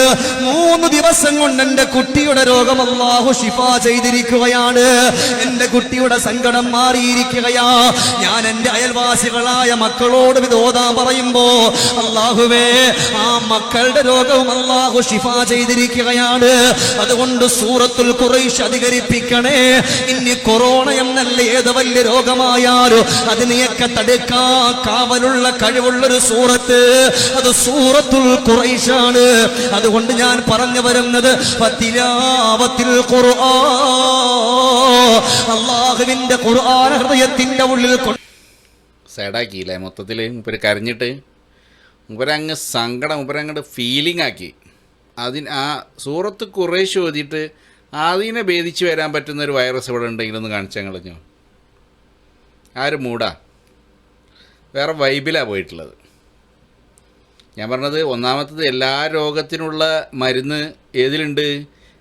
3 ദിവസം കൊണ്ട് എന്റെ കുട്ടിയുടെ രോഗം അല്ലാഹു ശിഫ ചെയ്തിരിക്കുകയാണ്. എന്റെ കുട്ടിയുടെ സങ്കടം മാറിയിരിക്കുകയാ. ഞാൻ എന്റെ അയൽവാസികളായ മക്കളോട് ഇത് ഓതാൻ പറയുമ്പോ, അല്ലാഹുവേ, ആ മക്കളുടെ രോഗവും അല്ലാഹു ശിഫ ചെയ്തിരിക്കുകയാണ്. അതുകൊണ്ട് സൂറത്തുൽ ഖുറൈശ് അധികരിപ്പിക്കണേ. ഇനി കൊറോണ എന്നല്ല ഏത് വലിയ രോഗമായാലും അതിനെയൊക്കെ തടുക്കാൻ കാവലുള്ള കഴിവുള്ളൊരു സൂറത്ത് അത് സൂറത്തുൽ ഖുറൈശാണ്. അതുകൊണ്ട് ഞാൻ പറഞ്ഞു വരുന്നത് ഫതിലാവത്തിൽ ഖുർആൻ, അല്ലാഹുവിന്റെ ഖുർആൻ ഹൃദയത്തിന്റെ ഉള്ളിൽ സൈഡാക്കിയില്ലേ മൊത്തത്തിൽ. മുപ്പര് കരഞ്ഞിട്ട് മുപ്പരങ്ങ് സങ്കടം മുപ്പരങ്ങോട്ട് ഫീലിംഗ് ആക്കി. ആ സൂറത്ത് ഖുറൈശ് ഓതിയിട്ട് അതിനെ ഭേദിച്ച് വരാൻ പറ്റുന്നൊരു വൈറസ് ഇവിടെ ഉണ്ടെങ്കിലൊന്ന് കാണിച്ചാൽ കളഞ്ഞോ. ആ ഒരു മൂടാ വേറെ വൈബിലാണ് പോയിട്ടുള്ളത്. ഞാൻ പറഞ്ഞത് ഒന്നാമത്തത് എല്ലാ രോഗത്തിനുള്ള മരുന്ന് ഏതിലുണ്ട്?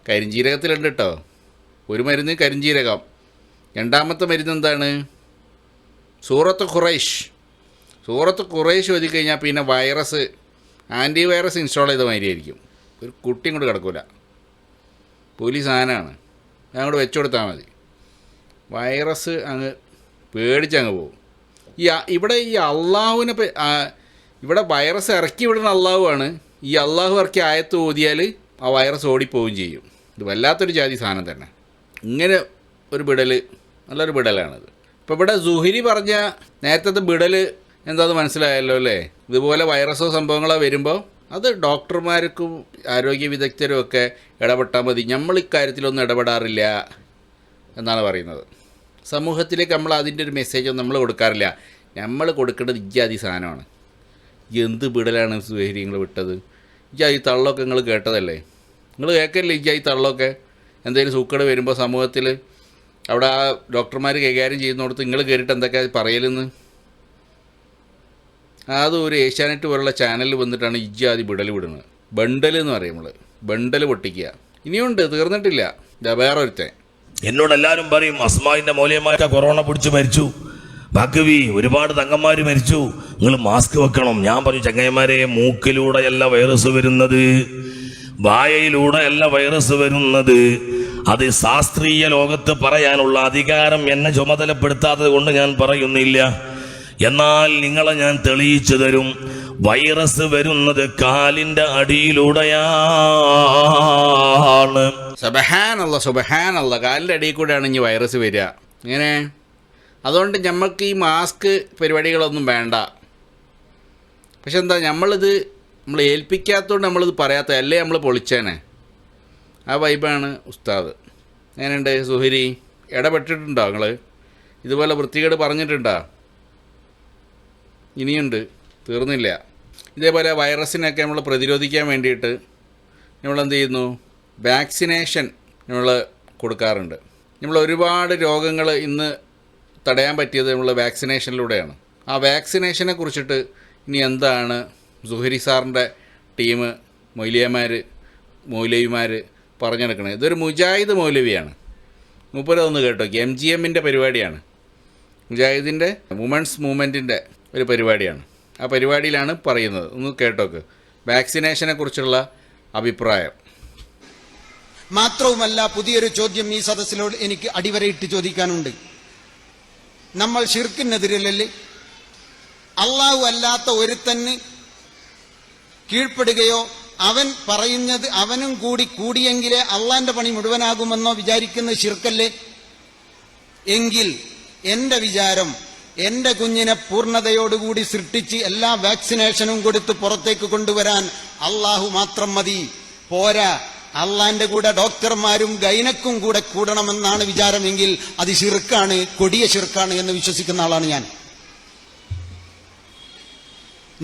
കരിഞ്ജീരകത്തിലുണ്ട് കേട്ടോ. ഒരു മരുന്ന് കരിഞ്ജീരകം. രണ്ടാമത്തെ മരുന്ന് എന്താണ്? സൂറത്ത് ഖുറൈശ്. സൂറത്ത് ഖുറൈശ് ഓതിക്കഴിഞ്ഞാൽ പിന്നെ വൈറസ് ആൻറ്റി വൈറസ് ഇൻസ്റ്റാൾ ചെയ്ത മാതിരിയായിരിക്കും. ഒരു കുട്ടി ഇങ്ങോട്ട് കിടക്കില്ല. പോലീസ് സാധനമാണ്. അങ്ങോട്ട് വെച്ചു കൊടുത്താൽ മതി. വൈറസ് അങ്ങ് പേടിച്ചങ്ങ് പോകും. ഇവിടെ ഈ അള്ളാഹുവിനെ ഇവിടെ വൈറസ് ഇറക്കി വിടുന്ന അള്ളാഹുവാണ്. ഈ അള്ളാഹു ഇറക്കി ആയത്ത് ഓതിയാൽ ആ വൈറസ് ഓടിപ്പോവുകയും ചെയ്യും. ഇത് വല്ലാത്തൊരു ജാതി സാധനം തന്നെ. ഇങ്ങനെ ഒരു ബിടൽ നല്ലൊരു ബിടലാണിത്. ഇപ്പോൾ ഇവിടെ സുഹരി പറഞ്ഞ നേരത്തെ ബിടൽ എന്താണെന്ന് മനസ്സിലായല്ലോ അല്ലേ? ഇതുപോലെ വൈറസോ സംഭവങ്ങളോ വരുമ്പോൾ അത് ഡോക്ടർമാർക്കും ആരോഗ്യ വിദഗ്ധരും ഒക്കെ ഇടപെട്ടാൽ മതി. നമ്മൾ ഇക്കാര്യത്തിലൊന്നും ഇടപെടാറില്ല എന്നാണ് പറയുന്നത്. സമൂഹത്തിലേക്ക് നമ്മൾ അതിൻ്റെ ഒരു മെസ്സേജൊന്നും നമ്മൾ കൊടുക്കാറില്ല. നമ്മൾ കൊടുക്കേണ്ടത് ഇജാതി സാധനമാണ്. എന്ത് ബിടലാണ് സുഹരി നിങ്ങൾ വിട്ടത്? ഇജാതി തള്ളൊക്കെ നിങ്ങൾ കേട്ടതല്ലേ? നിങ്ങൾ കേൾക്കല്ലേ ഇജാതി തള്ളൊക്കെ? എന്തെങ്കിലും സൂക്കേട് വരുമ്പോൾ സമൂഹത്തിൽ അവിടെ ആ ഡോക്ടർമാർ കൈകാര്യം ചെയ്യുന്നിടത്ത് നിങ്ങൾ കയറിയിട്ട് എന്തൊക്കെയാണ് പറയലെന്ന്? അത് ഒരു ഏഷ്യാനെറ്റ് പോലുള്ള ചാനലിൽ വന്നിട്ടാണ് ഇജാതി ബിടൽ വിടുന്നത്. ബണ്ടൽ എന്ന് പറയും നമ്മൾ. ബണ്ടൽ പൊട്ടിക്കുക. ഇനിയുണ്ട്, തീർന്നിട്ടില്ല. വേറെ ഒരുത്തൻ എന്നോട് എല്ലാവരും പറയും, അസ്മായിന്റെ മൂല്യമായിട്ട് കൊറോണ പിടിച്ച് മരിച്ചു, ഭഗവി ഒരുപാട് തങ്ങന്മാര് മരിച്ചു, നിങ്ങൾ മാസ്ക് വെക്കണം. ഞാൻ പറഞ്ഞു, ചങ്ങന്മാരെ, മൂക്കിലൂടെയല്ല വൈറസ് വരുന്നത്, വായയിലൂടെയല്ല വൈറസ് വരുന്നത്. അത് ശാസ്ത്രീയ ലോകത്ത് പറയാനുള്ള അധികാരം എന്നെ ചുമതലപ്പെടുത്താത്തത് കൊണ്ട് ഞാൻ പറയുന്നില്ല. എന്നാൽ നിങ്ങളെ ഞാൻ തെളിയിച്ചു തരും. വൈറസ് വരുന്നത് കാലിന്റെ അടിയിലൂടെയാണ്. സുബ്ഹാനല്ലാഹ്, കാലിൻ്റെ അടിയിൽ കൂടെയാണ് ഇനി വൈറസ് വരിക. ഇങ്ങനെ അതുകൊണ്ട് നമുക്ക് ഈ മാസ്ക് പരിപാടികളൊന്നും വേണ്ട. പക്ഷെ എന്താ, നമ്മൾ ഏൽപ്പിക്കാത്തതുകൊണ്ട് നമ്മളിത് പറയാത്ത, അല്ലേ നമ്മൾ പൊളിച്ചേനെ. ആ വൈബാണ് ഉസ്താദ്. എങ്ങനെയുണ്ട് സുഹരി? ഇടപെട്ടിട്ടുണ്ടോ നിങ്ങൾ? ഇതുപോലെ വൃത്തികേട് പറഞ്ഞിട്ടുണ്ടോ? ഇനിയുണ്ട്, തീർന്നില്ല. ഇതേപോലെ വൈറസിനൊക്കെ നമ്മൾ പ്രതിരോധിക്കാൻ വേണ്ടിയിട്ട് നമ്മളെന്ത് ചെയ്യുന്നു? വാക്സിനേഷൻ നമ്മൾ കൊടുക്കാറുണ്ട്. നമ്മൾ ഒരുപാട് രോഗങ്ങൾ ഇന്ന് തടയാൻ പറ്റിയത് നമ്മൾ വാക്സിനേഷനിലൂടെയാണ്. ആ വാക്സിനേഷനെ കുറിച്ചിട്ട് ഇനി എന്താണ് സുഹരി സാറിൻ്റെ ടീം, മൗലവിമാർ പറഞ്ഞെടുക്കണത്? ഇതൊരു മുജാഹിദ് മൗലവിയാണ്. മൂപ്പരതൊന്ന് കേട്ടോ. MGMൻ്റെ പരിപാടിയാണ്. മുജാഹിദിൻ്റെ വുമൻസ് മൂവ്മെൻറ്റിൻ്റെ ഒരു പരിപാടിയാണ്. ആ പരിപാടിയിലാണ് പറയുന്നത്. ഒന്ന് കേട്ടോക്ക് വാക്സിനേഷനെ കുറിച്ചുള്ള അഭിപ്രായം. മാത്രവുമല്ല, പുതിയൊരു ചോദ്യം ഈ സദസ്സിനോട് എനിക്ക് അടിവരയിട്ട് ചോദിക്കാനുണ്ട്. നമ്മൾ ശിർക്കിനെതിരല്ലേ? അള്ളാഹു അല്ലാത്ത ഒരുത്തന് കീഴ്പ്പെടുകയോ അവൻ പറയുന്നത് അവനും കൂടി കൂടിയെങ്കിലേ അള്ളാന്റെ പണി മുഴുവനാകുമെന്നോ വിചാരിക്കുന്ന ശിർക്കല്ലേ? എങ്കിൽ എന്റെ വിചാരം, എന്റെ കുഞ്ഞിനെ പൂർണ്ണതയോടുകൂടി സൃഷ്ടിച്ച് എല്ലാ വാക്സിനേഷനും കൊടുത്ത് പുറത്തേക്ക് കൊണ്ടുവരാൻ അള്ളാഹു മാത്രം മതി. പോരാ, അള്ളാന്റെ കൂടെ ഡോക്ടർമാരും ഗൈനക്കും കൂടെ കൂടണമെന്നാണ് വിചാരമെങ്കിൽ അത് ശിർക്കാണ്, കൊടിയ ശിർക്കാണ് എന്ന് വിശ്വസിക്കുന്ന ആളാണ് ഞാൻ.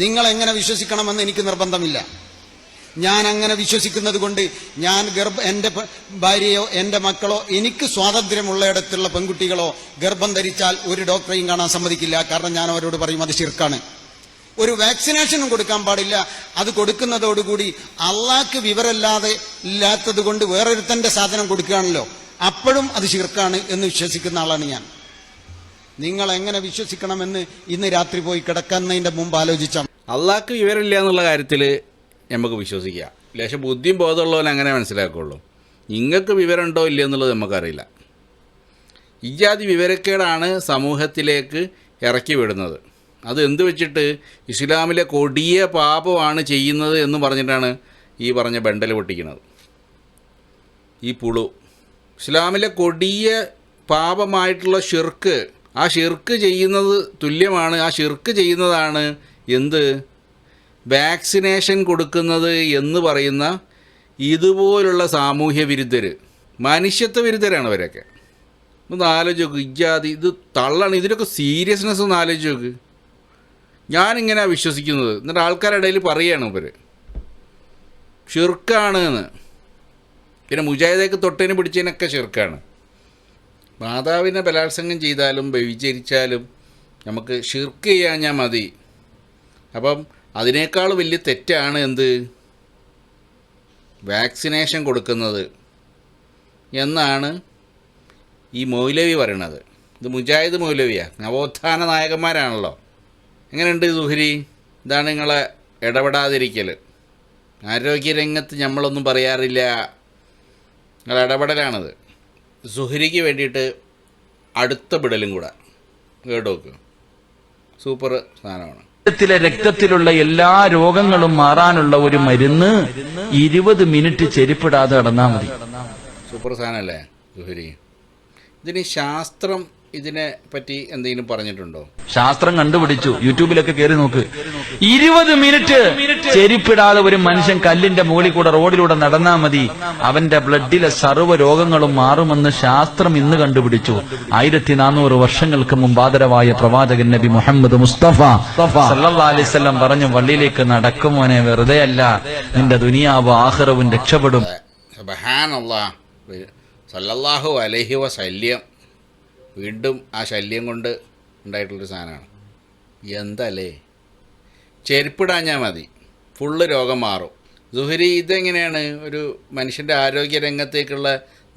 നിങ്ങൾ എങ്ങനെ വിശ്വസിക്കണമെന്ന് എനിക്ക് നിർബന്ധമില്ല. ഞാൻ അങ്ങനെ വിശ്വസിക്കുന്നത് കൊണ്ട് ഞാൻ എന്റെ ഭാര്യയോ എന്റെ മക്കളോ എനിക്ക് സ്വാതന്ത്ര്യമുള്ളയിടത്തുള്ള പെൺകുട്ടികളോ ഗർഭം ധരിച്ചാൽ ഒരു ഡോക്ടറെയും കാണാൻ സമ്മതിക്കില്ല. കാരണം ഞാൻ അവരോട് പറയും അത് ശിർക്കാണ്. ഒരു വാക്സിനേഷനും കൊടുക്കാൻ പാടില്ല. അത് കൊടുക്കുന്നതോടുകൂടി അള്ളാഹ്ക്ക് വിവരമില്ലാതെ ഇല്ലാത്തത് കൊണ്ട് വേറൊരുത്തന്റെ സാധനം കൊടുക്കുകയാണല്ലോ, അപ്പോഴും അത് ശിർക്കാണ് എന്ന് വിശ്വസിക്കുന്ന ആളാണ് ഞാൻ. നിങ്ങൾ എങ്ങനെ വിശ്വസിക്കണമെന്ന് ഇന്ന് രാത്രി പോയി കിടക്കുന്നതിന്റെ മുമ്പ് ആലോചിച്ചാൽ. അള്ളാഹ്ക്ക് വിവരമില്ല എന്നുള്ള കാര്യത്തിൽ നമുക്ക് വിശ്വസിക്കാം. ലേശം ബുദ്ധിയും ബോധമുള്ളവൻ അങ്ങനെ മനസ്സിലാക്കുള്ളൂ. നിങ്ങൾക്ക് വിവരമുണ്ടോ ഇല്ല എന്നുള്ളത് നമുക്കറിയില്ല. ഇജാതി വിവരക്കേടാണ് സമൂഹത്തിലേക്ക് ഇറക്കി വിടുന്നത്. അത് എന്ത് വെച്ചിട്ട് ഇസ്ലാമിലെ കൊടിയ പാപമാണ് ചെയ്യുന്നത് എന്ന് പറഞ്ഞിട്ടാണ് ഈ പറഞ്ഞ ബണ്ടൽ പൊട്ടിക്കുന്നത്. ഈ പുളു ഇസ്ലാമിലെ കൊടിയ പാപമായിട്ടുള്ള ഷിർക്ക്, ആ ഷിർക്ക് ചെയ്യുന്നത് തുല്യമാണ്. ആ ഷിർക്ക് ചെയ്യുന്നതാണ് എന്ത് വാക്സിനേഷൻ കൊടുക്കുന്നത് എന്ന് പറയുന്ന ഇതുപോലുള്ള സാമൂഹ്യ വിരുദ്ധർ, മനുഷ്യത്വ വിരുദ്ധരാണ് അവരൊക്കെ. ഒന്ന് ആലോചിച്ച് നോക്ക്. ഇജാതി ഇത് തള്ളാണ്. ഇതിലൊക്കെ സീരിയസ്നെസ് ഒന്ന് ആലോചിച്ച് നോക്ക്. ഞാനിങ്ങനെയാണ് വിശ്വസിക്കുന്നത്. എന്നിട്ട് ആൾക്കാരുടെ ഇടയിൽ പറയുകയാണ് ഇവർ ഷിർക്കാണ് എന്ന്. പിന്നെ മുജാഹിദേക്ക് തൊട്ടതിന് പിടിച്ചതിനൊക്കെ ഷിർക്കാണ്. മാതാവിനെ ബലാത്സംഗം ചെയ്താലും വ്യഭിചരിച്ചാലും നമുക്ക് ഷിർക്ക് ചെയ്യാഞ്ഞാൽ മതി. അപ്പം അതിനേക്കാൾ വലിയ തെറ്റാണ് എന്ത് വാക്സിനേഷൻ കൊടുക്കുന്നത് എന്നാണ് ഈ മൗലവി പറയണത്. ഇത് മുജാഹിദ് മൗലവിയാണ്, നവോത്ഥാന നായകന്മാരാണല്ലോ. എങ്ങനെയുണ്ട് സുഹരി? ഇതാണ് നിങ്ങളെ ഇടപെടാതിരിക്കൽ. ആരോഗ്യരംഗത്ത് നമ്മളൊന്നും പറയാറില്ല, നിങ്ങൾ ഇടപെടലാണത്. സുഹരിക്ക് വേണ്ടിയിട്ട് അടുത്ത വിടലും കൂടെ കേട്ടോക്ക്. സൂപ്പർ സാധനമാണ്. രക്തത്തിലുള്ള എല്ലാ രോഗങ്ങളും മാറാനുള്ള ഒരു മരുന്ന് 20 മിനിറ്റ് ചെരിപ്പിടാതെ നടന്നാൽ മതി. സൂപ്പർ സാധനമല്ലേ സുഹരി? ഇതിന് ശാസ്ത്രം ഇതിനെ പറ്റി എന്തെങ്കിലും പറഞ്ഞിട്ടുണ്ടോ? ശാസ്ത്രം കണ്ടുപിടിച്ചു. യൂട്യൂബിലൊക്കെ കയറി നോക്ക്. 20 മിനിറ്റ് ചെരിപ്പിടാതെ ഒരു മനുഷ്യൻ കല്ലിന്റെ മുകളിൽ കൂടെ റോഡിലൂടെ നടന്നാൽ മതി, അവന്റെ ബ്ലഡിലെ സർവ്വ രോഗങ്ങളും മാറുമെന്ന് ശാസ്ത്രം ഇന്ന് കണ്ടുപിടിച്ചു. 1400 വർഷങ്ങൾക്ക് മുമ്പ് ആദരവായ പ്രവാചകൻ നബി മുഹമ്മദ് മുസ്തഫ സല്ലല്ലാഹു അലൈഹി വസല്ലം പറഞ്ഞു, വള്ളിയിലേക്ക് നടക്കുമോനെ, വെറുതെ അല്ല, നിന്റെ ദുനിയാവ് ആഖിറവും രക്ഷപ്പെടും. സുബ്ഹാനല്ലാഹ്, സല്ലല്ലാഹു അലൈഹി വസല്ലം. വീണ്ടും ആ ശല്യം കൊണ്ട് ഉണ്ടായിട്ടുള്ളൊരു സാധനമാണ്. എന്തല്ലേ, ചെരുപ്പിടാഞ്ഞാൽ മതി, ഫുള്ള് രോഗം മാറും. സുഹരി, ഇതെങ്ങനെയാണ് ഒരു മനുഷ്യൻ്റെ ആരോഗ്യ രംഗത്തേക്കുള്ള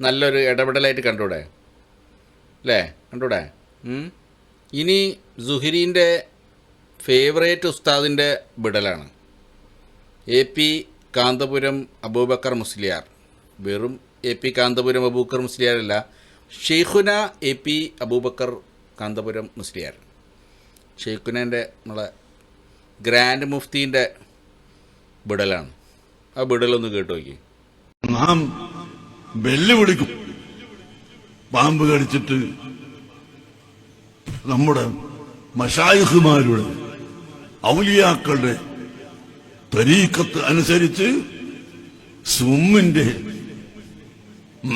നല്ലൊരു ഇടപെടലായിട്ട് കണ്ടൂടെ? അല്ലേ, കണ്ടൂടെ? ഇനി സുഹരീൻ്റെ ഫേവറേറ്റ് ഉസ്താദിൻ്റെ വിടലാണ് AP കാന്തപുരം അബൂബക്കർ മുസ്ലിയാർ. വെറും AP കാന്തപുരം അബൂബക്കർ മുസ്ലിയാരല്ല, ഷെയ്ഖുന AP അബൂബക്കർ കാന്തപുരം മുസ്ലിയാർ. ഷെയ്ഖുനൻ്റെ നമ്മളെ ഗ്രാൻഡ് മുഫ്തീൻ്റെ വിടലാണ്. ആ വിടലൊന്ന് കേട്ടു നോക്കി. നാം വെല്ലുവിളിക്കും. പാമ്പ് കടിച്ചിട്ട് നമ്മുടെ മശായിഖുമാരുടെ ഔലിയാക്കളുടെ തരീഖത്ത് അനുസരിച്ച് സുമ്മിന്റെ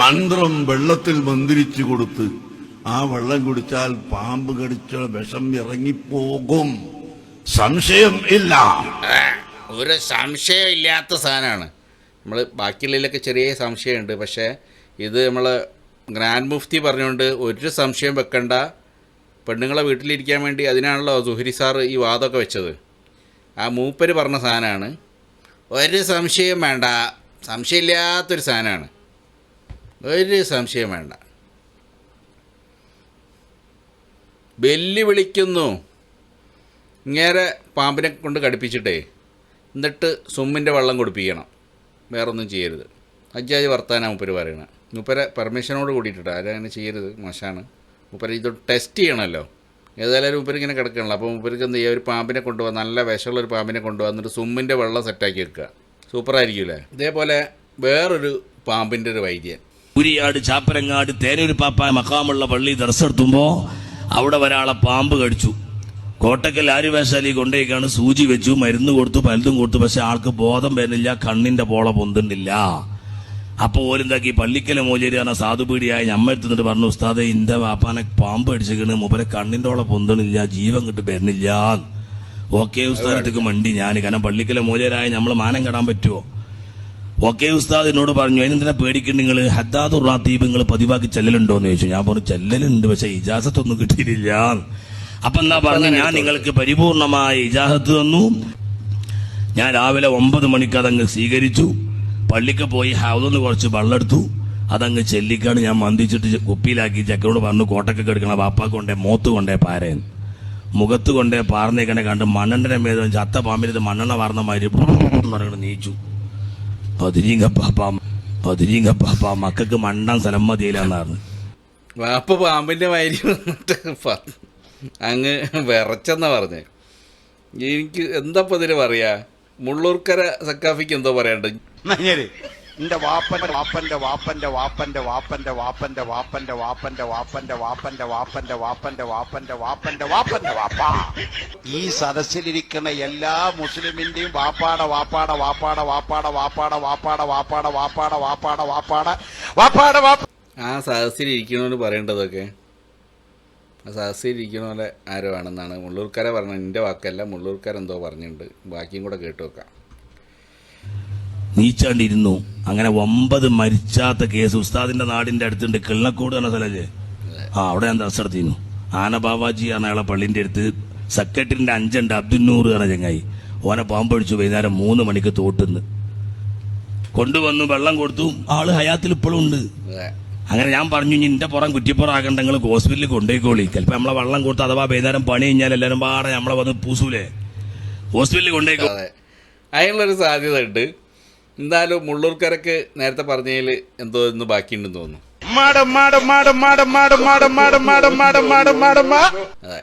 മന്ത്രം വെള്ളത്തിൽ മന്ത്രിച്ചു കൊടുത്ത് ആ വെള്ളം കുടിച്ചാൽ പാമ്പ് കടിച്ച വിഷം ഇറങ്ങിപ്പോകും. സംശയം ഇല്ല, ഒരു സംശയം ഇല്ലാത്ത സാധനമാണ്. നമ്മൾ ബാക്കിയുള്ളതിലൊക്കെ ചെറിയ സംശയമുണ്ട്, പക്ഷേ ഇത് നമ്മൾ ഗ്രാൻഡ് മുഫ്തി പറഞ്ഞുകൊണ്ട് ഒരു സംശയം വെക്കണ്ട, പെണ്ണുങ്ങളെ വീട്ടിലിരിക്കാൻ വേണ്ടി അതിനാണല്ലോ സുഹരി സാർ ഈ വാദമൊക്കെ വെച്ചത്. ആ മൂപ്പര് പറഞ്ഞ സാധനമാണ്, ഒരു സംശയം വേണ്ട, സംശയമില്ലാത്തൊരു സാധനമാണ്, ഒരു സംശയം വേണ്ട. വെല്ലുവിളിക്കുന്നു. ഇങ്ങേരെ പാമ്പിനെ കൊണ്ട് കടിപ്പിച്ചിട്ടേ എന്നിട്ട് സുമ്മിൻ്റെ വെള്ളം കുടിപ്പിക്കണം, വേറൊന്നും ചെയ്യരുത്. അജ്ജാജ് വർത്താനാണ് മൂപ്പര് പറയണത്. മൂപ്പരെ പെർമിഷനോട് കൂടിയിട്ടാണ്, ആരങ്ങനെ ചെയ്യരുത്, മോശമാണ്. മൂപ്പര് ഇത് ടെസ്റ്റ് ചെയ്യണമല്ലോ. ഏതായാലും മൂപ്പര് ഇങ്ങനെ കിടക്കണല്ലോ. അപ്പോൾ മൂപ്പർക്ക് എന്ത് ചെയ്യുക, ഒരു പാമ്പിനെ കൊണ്ടുപോകാൻ, നല്ല വിഷമുള്ളൊരു പാമ്പിനെ കൊണ്ടുപോകാൻ, എന്നിട്ട് സുമ്മിൻ്റെ വെള്ളം സെറ്റാക്കി വെക്കുക. സൂപ്പറായിരിക്കില്ലേ? ഇതേപോലെ വേറൊരു പാമ്പിൻ്റെ ഒരു വൈദ്യൻ, ൂരിയാട് ചാപ്പരങ്ങാട് തേനൂർ പാപ്പ മക്കാമുള്ള പള്ളി ദർശെടുത്തുമ്പോൾ അവിടെ ഒരാളെ പാമ്പ് കടിച്ചു. കോട്ടക്കൽ ആര്യവേശാലി കൊണ്ടേക്കാണ്, സൂചി വെച്ചു, മരുന്ന് കൊടുത്തു, പലതും കൊടുത്തു, പക്ഷെ ആൾക്ക് ബോധം വരുന്നില്ല, കണ്ണിന്റെ പോള പൊന്തുന്നില്ല. അപ്പോൾ ഓരെന്താക്കി പള്ളിക്കലെ മോചേരി പറഞ്ഞ സാധുപീടിയായി ഞമ്മടുത്തിട്ട് പറഞ്ഞു, ഉസ്താദെ ഇന്റെ വാപ്പാനെ പാമ്പ് അടിച്ചിക്കണ്, മൂപ്പരെ കണ്ണിൻ്റെോളം പൊന്തണില്ല, ജീവൻ കിട്ട് വരുന്നില്ല. ഓക്കെ ഉസ്താദത്തേക്ക് മണ്ടി ഞാൻ, കാരണം പള്ളിക്കലെ മോചേരായ നമ്മൾ മാനം കെടാൻ പറ്റുമോ? ഓക്കെ ഉസ്താദ് എന്നോട് പറഞ്ഞു, അതിനെന്തിനാ പേടിക്കണ്ട, നിങ്ങൾ ഹദ്ദാദുർ റാത്തീബ് നിങ്ങൾ പതിവാക്കി ചെല്ലലുണ്ടോന്ന് ചോദിച്ചു. ഞാൻ പറഞ്ഞു ചെല്ലലുണ്ട്, പക്ഷെ ഇജാസത്തൊന്നും കിട്ടിയിട്ടില്ല. അപ്പൊ എന്താ പറഞ്ഞു, ഞാൻ നിങ്ങൾക്ക് പരിപൂർണമായ ഇജാസത്ത് തന്നു. ഞാൻ രാവിലെ 9 മണിക്ക് അതങ്ങ് സ്വീകരിച്ചു. പള്ളിക്ക് പോയി ഹൗദൊന്ന് കുറച്ച് വെള്ളമെടുത്തു, അതങ്ങ് ചെല്ലിക്കാണ് ഞാൻ മന്ദിച്ചിട്ട് കുപ്പിയിലാക്കി. ചെക്കനോട് പറഞ്ഞു കോട്ടക്കൊക്കെ എടുക്കണം, വാപ്പാ കൊണ്ടേ മോത്ത് കൊണ്ടേ പാരൻ, മുഖത്ത് കൊണ്ടേ പാർന്നേക്കനെ കണ്ട് മണ്ണെണ്ണ മേധം ചത്ത പാമ്പിന് മണ്ണെണ്ണ വാർന്ന മാതിരി പറഞ്ഞു നീച്ചു. പതിരീങ്കപ്പാപ്പ മക്കൾക്ക് മണ്ടാൻ സ്ഥലം മതിയില്ലാന്ന് വാപ്പ പാമ്പിന്റെ മാതിരി വന്നിട്ട് അങ്ങ് വിറച്ചെന്നാ പറഞ്ഞേ. എനിക്ക് എന്താ ഇതിന് പറയാ, മുള്ളൂർക്കര സക്കാഫിക്ക് എന്തോ പറയണ്ട. എന്റെ വാപ്പന്റെ വാപ്പന്റെ വാപ്പന്റെ വാപ്പന്റെ വാപ്പന്റെ വാപ്പന്റെ വാപ്പന്റെ വാപ്പന്റെ വാപ്പന്റെ വാപ്പന്റെ വാപ്പന്റെ വാപ്പന്റെ വാപ്പന്റെ വാപ്പന്റെ വാപ്പന്റെ വാപ്പ. ഈ സദസ്സിലിരിക്കുന്ന എല്ലാ മുസ്ലിമിന്റെയും വാപ്പാടെ വാപ്പാടെ വാപ്പാടെ വാപ്പാടെ വാപ്പാടെ വാപ്പാടെ വാപ്പാടെ വാപ്പാടെ വാപ്പാടെ വാപ്പാടെ വാപ്പാടെ വാപ്പ. ആ സദസ്സിലിരിക്കണോന്ന് പറയേണ്ടതൊക്കെ ആ സദസ്സിലിരിക്കണ പോലെ ആരോ ആണെന്നാണ് മുള്ളൂർക്കര പറഞ്ഞത്. എൻ്റെ വാക്കല്ല, മുള്ളൂർക്കര എന്തോ പറഞ്ഞിട്ടുണ്ട്. ബാക്കിയും കൂടെ കേട്ടു വെക്കാം. നീച്ചാണ്ടിരുന്നു. അങ്ങനെ 9 മരിച്ചാത്ത കേസ് ഉസ്താദിന്റെ നാടിന്റെ അടുത്തുണ്ട്, കിള്ളക്കോട് എന്ന സ്ഥലല്ലേ, അവിടെ ഞാൻ ദർശനം നടത്തിയിരുന്നു. ആനബാബാജി ആണ് അയാളെ പള്ളിന്റെ അടുത്ത്. സെക്രട്ടറിന്റെ 5 ഉണ്ട്, അബ്ദുന്നൂർ എന്ന ചങ്ങായി. ഓനെ പാമ്പടിച്ചു വൈകുന്നേരം 3 മണിക്ക് തോട്ടുന്ന് കൊണ്ടുവന്നു, വെള്ളം കൊടുത്തു. ആള് ഹയാത്തിൽ ഇപ്പോഴും ഉണ്ട്. അങ്ങനെ ഞാൻ പറഞ്ഞു, ഇന്റെ പുറം കുറ്റിപ്പുറാകണ്ട, നിങ്ങൾ ഹോസ്പിറ്റലിൽ കൊണ്ടുപോയിക്കോളി. ചിലപ്പോൾ നമ്മളെ വെള്ളം കൊടുത്ത് അഥവാ വൈകുന്നേരം പണി കഴിഞ്ഞാൽ എല്ലാവരും പാടെ നമ്മളെ വന്ന് പൂസൂലേ, ഹോസ്പിറ്റലിൽ കൊണ്ടുപോയിക്കോ. അതിനുള്ളൊരു സാധ്യത ഉണ്ട്. എന്തായാലും മുള്ളൂർക്കരക്ക് നേരത്തെ പറഞ്ഞതിൽ എന്തോ ഇന്ന് ബാക്കിയുണ്ടെന്ന് തോന്നുന്നു. അതെ,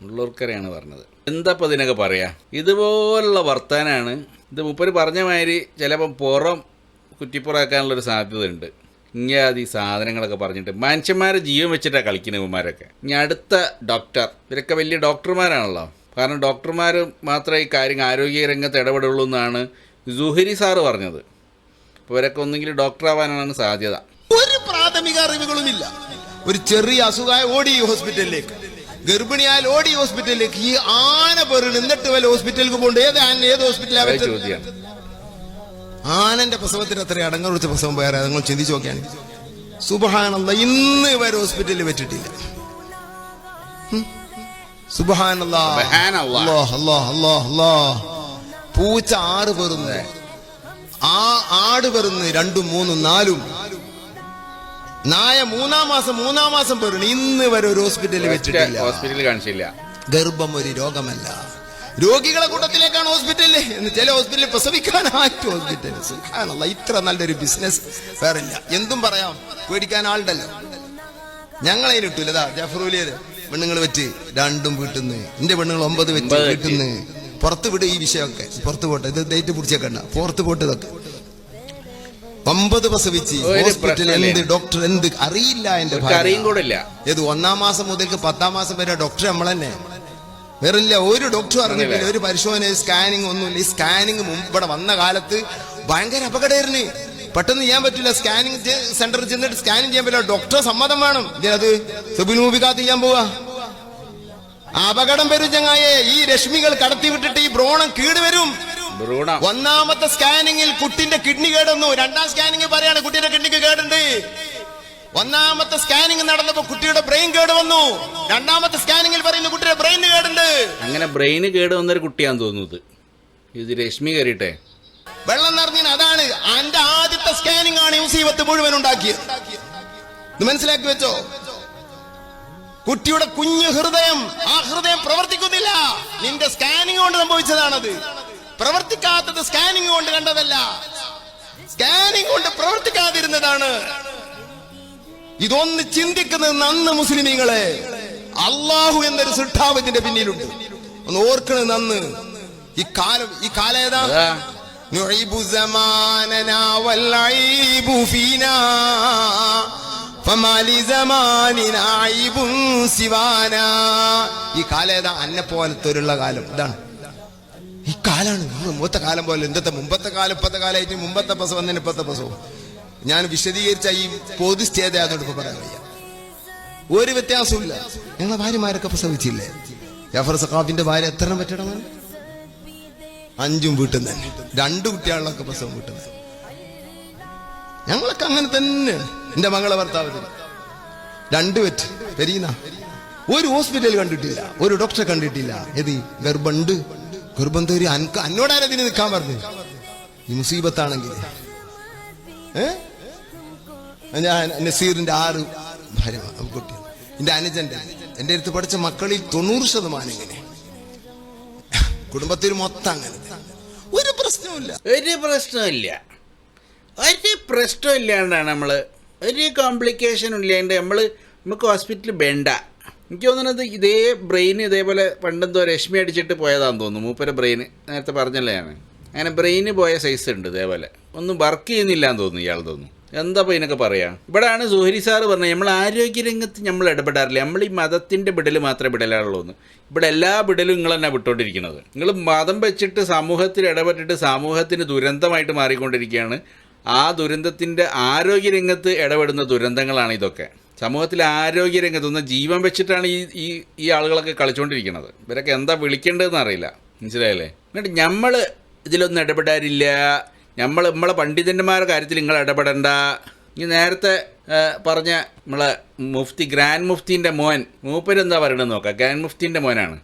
മുള്ളൂർക്കരയാണ് പറഞ്ഞത്. എന്താ ഇപ്പം ഇതിനൊക്കെ പറയാ, ഇതുപോലുള്ള വർത്താനാണ് ഇത്. മൂപ്പര് പറഞ്ഞ മാതിരി ചിലപ്പം പുറം കുറ്റിപ്പുറാക്കാനുള്ളൊരു സാധ്യത ഉണ്ട്. ഇങ്ങനെ ഈ സാധനങ്ങളൊക്കെ പറഞ്ഞിട്ട് മനുഷ്യന്മാരെ ജീവൻ വെച്ചിട്ടാണ് കളിക്കുന്ന ഇവന്മാരൊക്കെ. ഇനി അടുത്ത ഡോക്ടർ, ഇവരൊക്കെ വലിയ ഡോക്ടർമാരാണല്ലോ. കാരണം ഡോക്ടർമാർ മാത്രമേ ഈ കാര്യങ്ങൾ ആരോഗ്യ രംഗത്ത് ഇടപെടുള്ളൂ എന്നാണ് സുഹരി സാറ് പറഞ്ഞത്. അപ്പോൾ ഇവരൊക്കെ ഒന്നെങ്കിലും ഡോക്ടർ ആവാനാണ് സാധ്യത. ഒരു പ്രാഥമിക അറിവുകളുമില്ല. ഒരു ചെറിയ അസുഖമായ ഓടി ഹോസ്പിറ്റലിലേക്ക്, ഗർഭിണിയായാൽ ഓടി ഹോസ്പിറ്റലിലേക്ക്. ഈ ആന പേരുണ്ട്, എന്നിട്ട് വല്ല ഹോസ്പിറ്റലിലേക്ക് പോകണ്ട. ഏത് ഹോസ്പിറ്റലാണ് ചോദ്യം? ആനന്റെ പ്രസവത്തിന് അത്ര അടങ്ങൽ കുറിച്ച പ്രസവം വേറെ നിങ്ങൾ ചിന്തിച്ചു നോക്കിയാണ്. സുബ്ഹാനല്ലാഹ്, ഇന്ന് വരെ ഹോസ്പിറ്റലിൽ വെച്ചിട്ടില്ല. പൂച്ച 6 പെറുന്ന്, ആ ആട് പെറുന്ന് 2, 3, 4. നായ 3-ാം മാസം പെറുന്നു. ഇന്ന് വരെ ഒരു ഹോസ്പിറ്റലിൽ വെച്ചിട്ടില്ല. ഹോസ്പിറ്റലിൽ കാണിച്ചില്ല. ഗർഭം ഒരു രോഗമല്ല, രോഗികളെ കൂട്ടത്തിലേക്കാണ് ഹോസ്പിറ്റലിൽ. ചില ഹോസ്പിറ്റലിൽ പ്രസവിക്കാനായിട്ട് ഹോസ്പിറ്റൽ. സുബ്ഹാനല്ലാഹ്, ഇത്ര നല്ലൊരു ബിസിനസ് വേറില്ല. എന്തും പറയാം, പേടിക്കാൻ ആളുണ്ടല്ലോ. ഞങ്ങളതിന് കിട്ടൂലതാ ജഫറൂലിയത് പെണ്ണുങ്ങൾ വെച്ച് 2 വീട്ടിൽ നിന്ന്, എന്റെ പെണ്ണുങ്ങൾ 9 വെച്ച് വീട്ടിൽ നിന്ന് പുറത്ത് വിട്. ഈ വിഷയമൊക്കെ പുറത്ത് പോട്ടെ, ഇത് ഡേറ്റ് പിടിച്ചേക്കണ്ട, പുറത്ത് പോട്ട്. ഇതൊക്കെ 9 പ്രസവിച്ച് ഹോസ്പിറ്റൽ എന്ത് ഡോക്ടർ എന്ത് അറിയില്ല. എന്റെ ഏത് 1-ാം മാസം മുതൽക്ക് 10-ാം മാസം വരെ ഡോക്ടർ നമ്മൾ തന്നെ, വേറില്ല. ഒരു ഡോക്ടർ അറിഞ്ഞിട്ടില്ല, ഒരു പരിശോധന സ്കാനിങ് ഒന്നുമില്ല. ഈ സ്കാനിങ് മുമ്പ് ഇവിടെ വന്ന കാലത്ത് ഭയങ്കര അപകടമായിരുന്നു. പെട്ടെന്ന് ചെയ്യാൻ പറ്റില്ല. സ്കാനിങ് സെന്ററിൽ ചെന്നിട്ട് സ്കാനിങ് ചെയ്യാൻ പറ്റില്ല, ഡോക്ടറെ സമ്മതം വേണം. ഇതിനത് സുബിനൂപിക്കാത്ത ചെയ്യാൻ പോവാ, അപകടം വരും ചങ്ങായെ. ഈ രശ്മികൾ കടത്തി വിട്ടിട്ട് ഈ ഭ്രൂണം കേടുവരും. 1-ാമത്തെ സ്കാനിങ്ങിൽ കുട്ടിന്റെ കിഡ്നി കേടുന്നു. 2-ാം സ്കാനിങ് പറയാണ് കുട്ടിയുടെ കിഡ്നിക്ക് കേടുണ്ട്. 1-ാമത്തെ സ്കാനിങ് നടന്നപ്പോ കുട്ടിയുടെ ബ്രെയിൻ കേട് വന്നു. 2-ാമത്തെ സ്കാനിങ്ങിൽ പറയുന്നു കുട്ടിയുടെ ബ്രെയിന് കേടുണ്ട്. അങ്ങനെ ബ്രെയിന് കേട് വന്നൊരു കുട്ടിയാന്ന് തോന്നുന്നത്. ഇത് രശ്മി കയറിട്ടെ വെള്ളം നിറഞ്ഞ. അതാണ് എന്റെ ആദ്യത്തെ സ്കാനിങ് ആണ് യൂസീവത്ത് മുഴുവൻ ഉണ്ടാക്കിയത്. ഇത് മനസ്സിലാക്കി വെച്ചോ. കുട്ടിയുടെ കുഞ്ഞു ഹൃദയം, ആ ഹൃദയം പ്രവർത്തിക്കുന്നില്ല. നിന്റെ സ്കാനിങ് കൊണ്ട് സംഭവിച്ചതാണത്. പ്രവർത്തിക്കാത്തത് സ്കാനിങ് കൊണ്ട് കണ്ടതല്ല, സ്കാനിങ് കൊണ്ട് പ്രവർത്തിക്കാതിരുന്നതാണ്. ഇതൊന്ന് ചിന്തിക്കുന്നത് നന്ന് മുസ്ലിമീങ്ങളെ. അള്ളാഹു എന്നൊരു സൃഷ്ടാവ് ഇതിന്റെ പിന്നിലുണ്ട്, ഒന്ന് ഓർക്കണത് നന്ന്. ഈ കാലം ഏതാ? നുഈബു സമാനനാ വൽഈബു ഫീനാ ഫമാലി സമാനിനാ ഈബുൻ സിവാനാ. ഈ കാലം ഏതാ? അന്നെ പോലത്തെ ഒരുള്ള കാലം. ഇതാണ് ഈ കാലാണ് മൂത്ത കാലം പോലെ എന്തത്തെ മുമ്പത്തെ കാലം ഇപ്പത്തെ കാലമായിട്ട് മുമ്പത്തെ പ്രസവം തന്നെ ഇപ്പത്തെ പ്രസവം ഞാൻ വിശദീകരിച്ച ഈ പൊതു സ്റ്റേജ് ആയതുകൊണ്ട് ഇപ്പൊ പറയാൻ വയ്യ. ഒരു വ്യത്യാസമില്ല. ഞങ്ങളെ ഭാര്യമാരൊക്കെ പ്രസവിച്ചില്ലേ? ജാഫർ സഖാഫിന്റെ ഭാര്യ എത്ര പറ്റണം? 5 വീട്ടിൽ നിന്ന് തന്നെ, 2 കുട്ടികളിലൊക്കെ പ്രസവം വീട്ടിൽ നിന്ന്. ഞങ്ങളൊക്കെ അങ്ങനെ തന്നെ. എന്റെ മകളെ ഭർത്താവ് 2 വെറ്റ് പെരീന. ഒരു ഹോസ്പിറ്റൽ കണ്ടിട്ടില്ല, ഒരു ഡോക്ടറെ കണ്ടിട്ടില്ല. ഏത് ഗർഭമുണ്ട്, ഗർഭം തേരി അന്നോടാരതിന് നിൽക്കാൻ പറഞ്ഞു. ഈ മുസീബത്താണെങ്കിൽ ഞാൻ നസീറിന്റെ 6 ഭാര്യ കുട്ടി, എന്റെ അനുജന്റെ, എന്റെ അടുത്ത് പഠിച്ച മക്കളിൽ 90% ഇങ്ങനെ, കുടുംബത്തിൽ മൊത്തം അങ്ങനെ. ഒരു പ്രശ്നമില്ല, ഒരു പ്രശ്നമില്ലാണ്ടാണ് നമ്മള്, ഒരു കോംപ്ലിക്കേഷനും ഇല്ലാണ്ട് നമുക്ക് ഹോസ്പിറ്റലിൽ വേണ്ട. എനിക്ക് തോന്നുന്നത് ഇതേ ബ്രെയിൻ ഇതേപോലെ പണ്ടെന്തോ രശ്മി അടിച്ചിട്ട് പോയതാണെന്ന് തോന്നുന്നു. മൂപ്പരെ ബ്രെയിന് നേരത്തെ പറഞ്ഞല്ലേ ഞാൻ, അങ്ങനെ ബ്രെയിന് പോയ സൈസ് ഉണ്ട്. ഇതേപോലെ ഒന്നും വർക്ക് ചെയ്യുന്നില്ല എന്ന് തോന്നുന്നു ഇയാൾ. തോന്നുന്നു എന്താ ഇപ്പോൾ ഇതിനൊക്കെ പറയാം. ഇവിടെയാണ് സുഹരി സാറ് പറഞ്ഞത് നമ്മൾ ആരോഗ്യരംഗത്ത് നമ്മൾ ഇടപെടാറില്ല, നമ്മൾ ഈ മതത്തിൻ്റെ വിടൽ മാത്രമേ വിടലാറുള്ളൂ എന്ന്. ഇവിടെ എല്ലാ വിടലും നിങ്ങൾ തന്നെ വിട്ടുകൊണ്ടിരിക്കുന്നത്. നിങ്ങൾ മതം വെച്ചിട്ട് സമൂഹത്തിൽ ഇടപെട്ടിട്ട് സമൂഹത്തിന് ദുരന്തമായിട്ട് മാറിക്കൊണ്ടിരിക്കുകയാണ്. ആ ദുരന്തത്തിൻ്റെ ആരോഗ്യരംഗത്ത് ഇടപെടുന്ന ദുരന്തങ്ങളാണ് ഇതൊക്കെ. സമൂഹത്തിലെ ആരോഗ്യരംഗത്ത് ഒന്ന് ജീവൻ വെച്ചിട്ടാണ് ഈ ആളുകളൊക്കെ കളിച്ചുകൊണ്ടിരിക്കുന്നത്. ഇവരൊക്കെ എന്താ വിളിക്കേണ്ടതെന്ന് അറിയില്ല. മനസ്സിലായല്ലേ? എന്നിട്ട് നമ്മൾ ഇതിലൊന്നും ഇടപെടാറില്ല, നമ്മളെ പണ്ഡിതന്മാരുടെ കാര്യത്തിൽ നിങ്ങൾ ഇടപെടണ്ട. ഈ നേരത്തെ പറഞ്ഞ നമ്മളെ മുഫ്തി, ഗ്രാൻഡ് മുഫ്തീൻ്റെ മോൻ, മൂപ്പരെന്താ പറയണമെന്ന് നോക്കാം. ഗ്രാൻഡ് മുഫ്തീൻ്റെ മോനാണ്,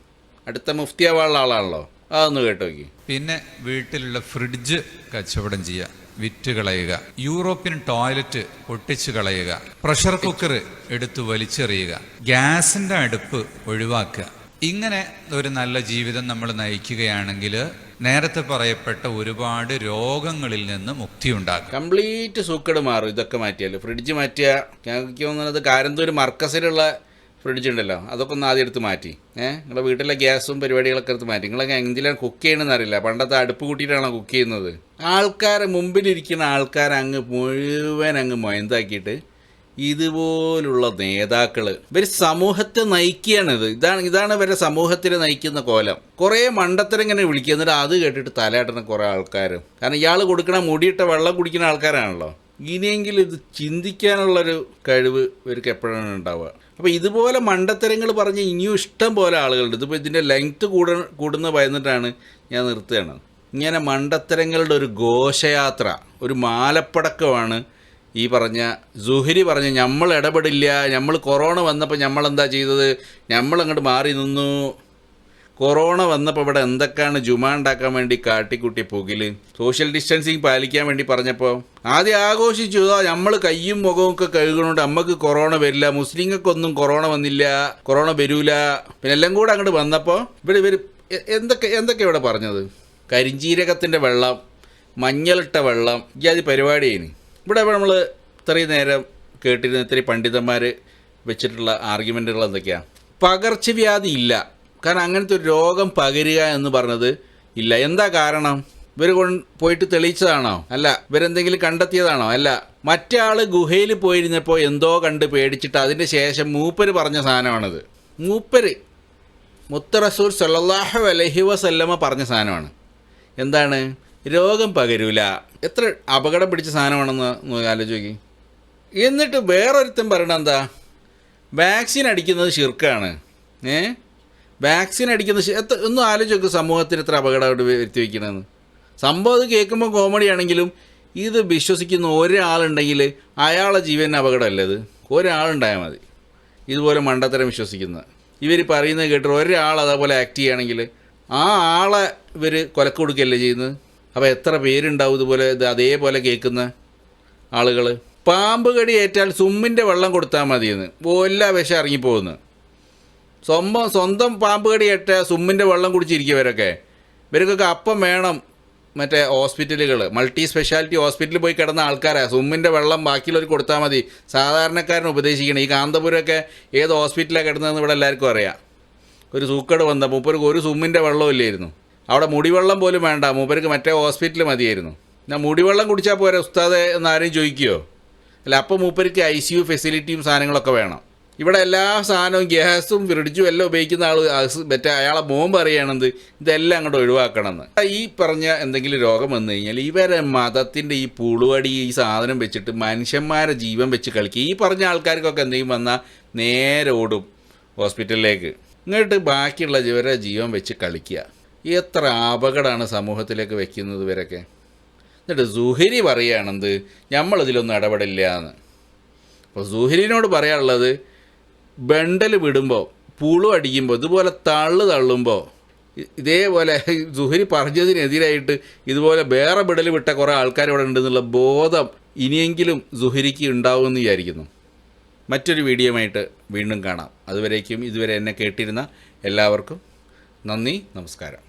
അടുത്ത മുഫ്തിയാവാനുള്ള ആളാണല്ലോ. അതൊന്ന് കേട്ടോ നോക്കി. പിന്നെ വീട്ടിലുള്ള ഫ്രിഡ്ജ് കച്ചവടം ചെയ്യുക, വിറ്റ് കളയുക, യൂറോപ്യൻ ടോയ്ലറ്റ് പൊട്ടിച്ചു കളയുക, പ്രഷർ കുക്കർ എടുത്ത് വലിച്ചെറിയുക, ഗ്യാസിന്റെ അടുപ്പ് ഒഴിവാക്കുക. ഇങ്ങനെ ഒരു നല്ല ജീവിതം നമ്മൾ നയിക്കുകയാണെങ്കിൽ നേരത്തെ പറയപ്പെട്ട ഒരുപാട് രോഗങ്ങളിൽ നിന്ന് മുക്തി ഉണ്ടാകും. കംപ്ലീറ്റ് സൂക്കേട് മാറും ഇതൊക്കെ മാറ്റിയാൽ. ഫ്രിഡ്ജ് മാറ്റിയ ഞങ്ങൾക്ക് തോന്നുന്നത് കാരന്തൂർ മർക്കസിലുള്ള ഫ്രിഡ്ജ് ഉണ്ടല്ലോ, അതൊക്കെ ഒന്ന് ആദ്യം എടുത്ത് മാറ്റി. നിങ്ങളുടെ വീട്ടിലെ ഗ്യാസും പരിപാടികളൊക്കെ എടുത്ത് മാറ്റി. നിങ്ങളൊക്കെ എന്തിലാണ് കുക്ക് ചെയ്യണമെന്ന് അറിയില്ല, പണ്ടത്തെ അടുപ്പ് കൂട്ടിയിട്ടാണോ കുക്ക് ചെയ്യുന്നത്. ആൾക്കാരെ മുമ്പിലിരിക്കുന്ന ആൾക്കാരെ മുഴുവൻ മൊയന്താക്കിയിട്ട് ഇതുപോലുള്ള നേതാക്കൾ ഇവർ സമൂഹത്തെ നയിക്കുകയാണിത്. ഇതാണ് ഇവരെ സമൂഹത്തിനെ നയിക്കുന്ന കോലം. കുറേ മണ്ടത്തരം ഇങ്ങനെ വിളിക്കുക, എന്നിട്ട് അത് കേട്ടിട്ട് തലയാട്ടുന്ന കുറേ ആൾക്കാർ. കാരണം ഇയാൾ കൊടുക്കണ മുടിയിട്ട വെള്ളം കുടിക്കുന്ന ആൾക്കാരാണല്ലോ. ഇനിയെങ്കിലും ഇത് ചിന്തിക്കാനുള്ളൊരു കഴിവ് ഇവർക്ക് എപ്പോഴാണ് ഉണ്ടാവുക. അപ്പോൾ ഇതുപോലെ മണ്ടത്തരങ്ങൾ പറഞ്ഞ് ഇനിയും ഇഷ്ടം പോലെ ആളുകളുണ്ട്. ഇതിപ്പോൾ ഇതിൻ്റെ ലെങ്ത്ത് കൂടുന്ന ഭയന്നിട്ടാണ് ഞാൻ നിർത്തുകയാണ്. ഇങ്ങനെ മണ്ടത്തരങ്ങളുടെ ഒരു ഘോഷയാത്ര, ഒരു മാലപ്പടക്കമാണ് ഈ പറഞ്ഞ സുഹരി പറഞ്ഞ നമ്മൾ ഇടപെടില്ല, നമ്മൾ കൊറോണ വന്നപ്പോൾ നമ്മളെന്താ ചെയ്തത്, നമ്മളങ്ങോട്ട് മാറി നിന്നു. കൊറോണ വന്നപ്പോൾ ഇവിടെ എന്തൊക്കെയാണ് ജുമാ ഉണ്ടാക്കാൻ വേണ്ടി കാട്ടിക്കുട്ടി പുകിൽ, സോഷ്യൽ ഡിസ്റ്റൻസിങ് പാലിക്കാൻ വേണ്ടി പറഞ്ഞപ്പോൾ ആദ്യം ആഘോഷിച്ചു, നമ്മൾ കയ്യും മുഖവും ഒക്കെ കഴുകണോണ്ട് നമുക്ക് കൊറോണ വരില്ല, മുസ്ലിങ്ങൾക്കൊന്നും കൊറോണ വന്നില്ല, കൊറോണ വരൂല. പിന്നെ എല്ലാം കൂടെ അങ്ങോട്ട് വന്നപ്പോൾ ഇവർ എന്തൊക്കെ ഇവിടെ പറഞ്ഞത്, കരിഞ്ചീരകത്തിൻ്റെ വെള്ളം, മഞ്ഞളിട്ട വെള്ളം, ഇത്യാദി പരിപാടിയാണ്. ഇവിടെ നമ്മൾ ഇത്രയും നേരം കേട്ടിരുന്ന ഇത്രയും പണ്ഡിതന്മാർ വെച്ചിട്ടുള്ള ആർഗ്യുമെൻറ്റുകൾ എന്തൊക്കെയാണ്? പകർച്ചവ്യാധി ഇല്ല, കാരണം അങ്ങനത്തെ ഒരു രോഗം പകരുക എന്ന് പറഞ്ഞത് ഇല്ല. എന്താ കാരണം? ഇവർ പോയിട്ട് തെളിയിച്ചതാണോ? അല്ല. ഇവരെന്തെങ്കിലും കണ്ടെത്തിയതാണോ? അല്ല. മറ്റേ ആൾ ഗുഹയിൽ പോയിരുന്നപ്പോൾ എന്തോ കണ്ട് പേടിച്ചിട്ട് അതിൻ്റെ ശേഷം മൂപ്പര് പറഞ്ഞ സാധനമാണിത്. മൂപ്പര് മുത്ത റസൂൽ സല്ലല്ലാഹു അലൈഹി വസല്ലമ പറഞ്ഞ സാധനമാണ്. എന്താണ്? രോഗം പകരൂല. എത്ര അപകടം പിടിച്ച സാധനമാണെന്ന് ആലോചിക്ക്. എന്നിട്ട് വേറൊരുത്തൻ പറയണ എന്താ, വാക്സിൻ അടിക്കുന്നത് ശിർക്കാണ്. വാക്സിൻ അടിക്കുന്നത് ഒന്നും ആലോചിച്ച് നോക്ക്, സമൂഹത്തിന് എത്ര അപകടമായിട്ട് വരുത്തി വയ്ക്കണമെന്ന്. സംഭവം അത് കേൾക്കുമ്പോൾ കോമഡി ആണെങ്കിലും ഇത് വിശ്വസിക്കുന്ന ഒരാളുണ്ടെങ്കിൽ അയാളെ ജീവന് അപകടമല്ലേ ഇത്? ഒരാളുണ്ടായാൽ മതി ഇതുപോലെ മണ്ടത്തരം വിശ്വസിക്കുന്നത്. ഇവർ പറയുന്നത് കേട്ടിട്ട് ഒരാൾ അതേപോലെ ആക്ട് ചെയ്യുകയാണെങ്കിൽ ആ ആളെ ഇവർ കൊലക്ക് കൊടുക്കുകയല്ലേ ചെയ്യുന്നത്. അപ്പോൾ എത്ര പേരുണ്ടാവും ഇതുപോലെ അതേപോലെ കേൾക്കുന്ന ആളുകൾ. പാമ്പ് കടി ഏറ്റാൽ സുമ്മിൻ്റെ വെള്ളം കൊടുത്താൽ മതിയെന്ന് എല്ലാ വിഷം ഇറങ്ങിപ്പോകുന്നു. സ്വന്തം പാമ്പ് കടി ഏറ്റ സുമ്മിൻ്റെ വെള്ളം കുടിച്ചിരിക്കുന്നവരൊക്കെ, ഇവർക്കൊക്കെ അപ്പം വേണം. മറ്റേ ഹോസ്പിറ്റലുകൾ, മൾട്ടി സ്പെഷ്യാലിറ്റി ഹോസ്പിറ്റലിൽ പോയി കിടന്ന ആൾക്കാരാണ്. സുമ്മിൻ്റെ വെള്ളം ബാക്കിയുള്ളവർ കൊടുത്താൽ മതി, സാധാരണക്കാരന് ഉപദേശിക്കണം. ഈ കാന്തപുരമൊക്കെ ഏത് ഹോസ്പിറ്റലാണ് കിടന്നതെന്ന് ഇവിടെ എല്ലാവർക്കും അറിയാം. ഒരു സൂക്കേട് വന്ന മൂപ്പർക്ക് ഒരു സുമ്മിൻ്റെ വെള്ളവും ഇല്ലായിരുന്നു. അവിടെ മുടിവെള്ളം പോലും വേണ്ട, മൂപ്പർക്ക് മറ്റേ ഹോസ്പിറ്റൽ മതിയായിരുന്നു. എന്നാൽ മുടിവെള്ളം കുടിച്ചാൽ പോരെ ഉസ്താദ് എന്നാരും ചോദിക്കുകയോ? അല്ല, അപ്പോൾ മൂപ്പർക്ക് ICU ഫെസിലിറ്റിയും സാധനങ്ങളൊക്കെ വേണം. ഇവിടെ എല്ലാ സാധനവും ഗ്യാസും ഫ്രിഡ്ജും എല്ലാം ഉപയോഗിക്കുന്ന ആൾ മറ്റേ അയാളെ മോൻ പറയുകയാണെന്ത് ഇതെല്ലാം അങ്ങോട്ട് ഒഴിവാക്കണമെന്ന്. ഈ പറഞ്ഞ എന്തെങ്കിലും രോഗം വന്നു കഴിഞ്ഞാൽ ഇവരെ മതത്തിൻ്റെ ഈ പുളുവടി ഈ സാധനം വെച്ചിട്ട് മനുഷ്യന്മാരെ ജീവൻ വെച്ച് കളിക്കുക. ഈ പറഞ്ഞ ആൾക്കാർക്കൊക്കെ എന്തെങ്കിലും വന്നാൽ നേരെ ഓടും ഹോസ്പിറ്റലിലേക്ക്. ഇങ്ങോട്ട് ബാക്കിയുള്ള ഇവരെ ജീവൻ വെച്ച് കളിക്കുക. എത്ര അപകടമാണ് സമൂഹത്തിലേക്ക് വെക്കുന്നത് ഇവരൊക്കെ. എന്നിട്ട് സുഹരി പറയുകയാണെന്ത് നമ്മളിതിലൊന്നും ഇടപെടില്ല എന്ന്. അപ്പോൾ സുഹരിനോട് പറയാനുള്ളത്, ബണ്ടൽ വിടുമ്പോൾ പുളു അടിക്കുമ്പോൾ ഇതുപോലെ തള്ളുമ്പോൾ ഇതേപോലെ സുഹരി പറഞ്ഞതിനെതിരായിട്ട് ഇതുപോലെ വേറെ ബിടൽ വിട്ട കുറേ ആൾക്കാർ ഇവിടെ ഉണ്ടെന്നുള്ള ബോധം ഇനിയെങ്കിലും സുഹരിക്ക് ഉണ്ടാവുമെന്ന് വിചാരിക്കുന്നു. മറ്റൊരു വീഡിയോയുമായിട്ട് വീണ്ടും കാണാം. അതുവരേക്കും ഇതുവരെ എന്നെ കേട്ടിരുന്ന എല്ലാവർക്കും നന്ദി, നമസ്കാരം.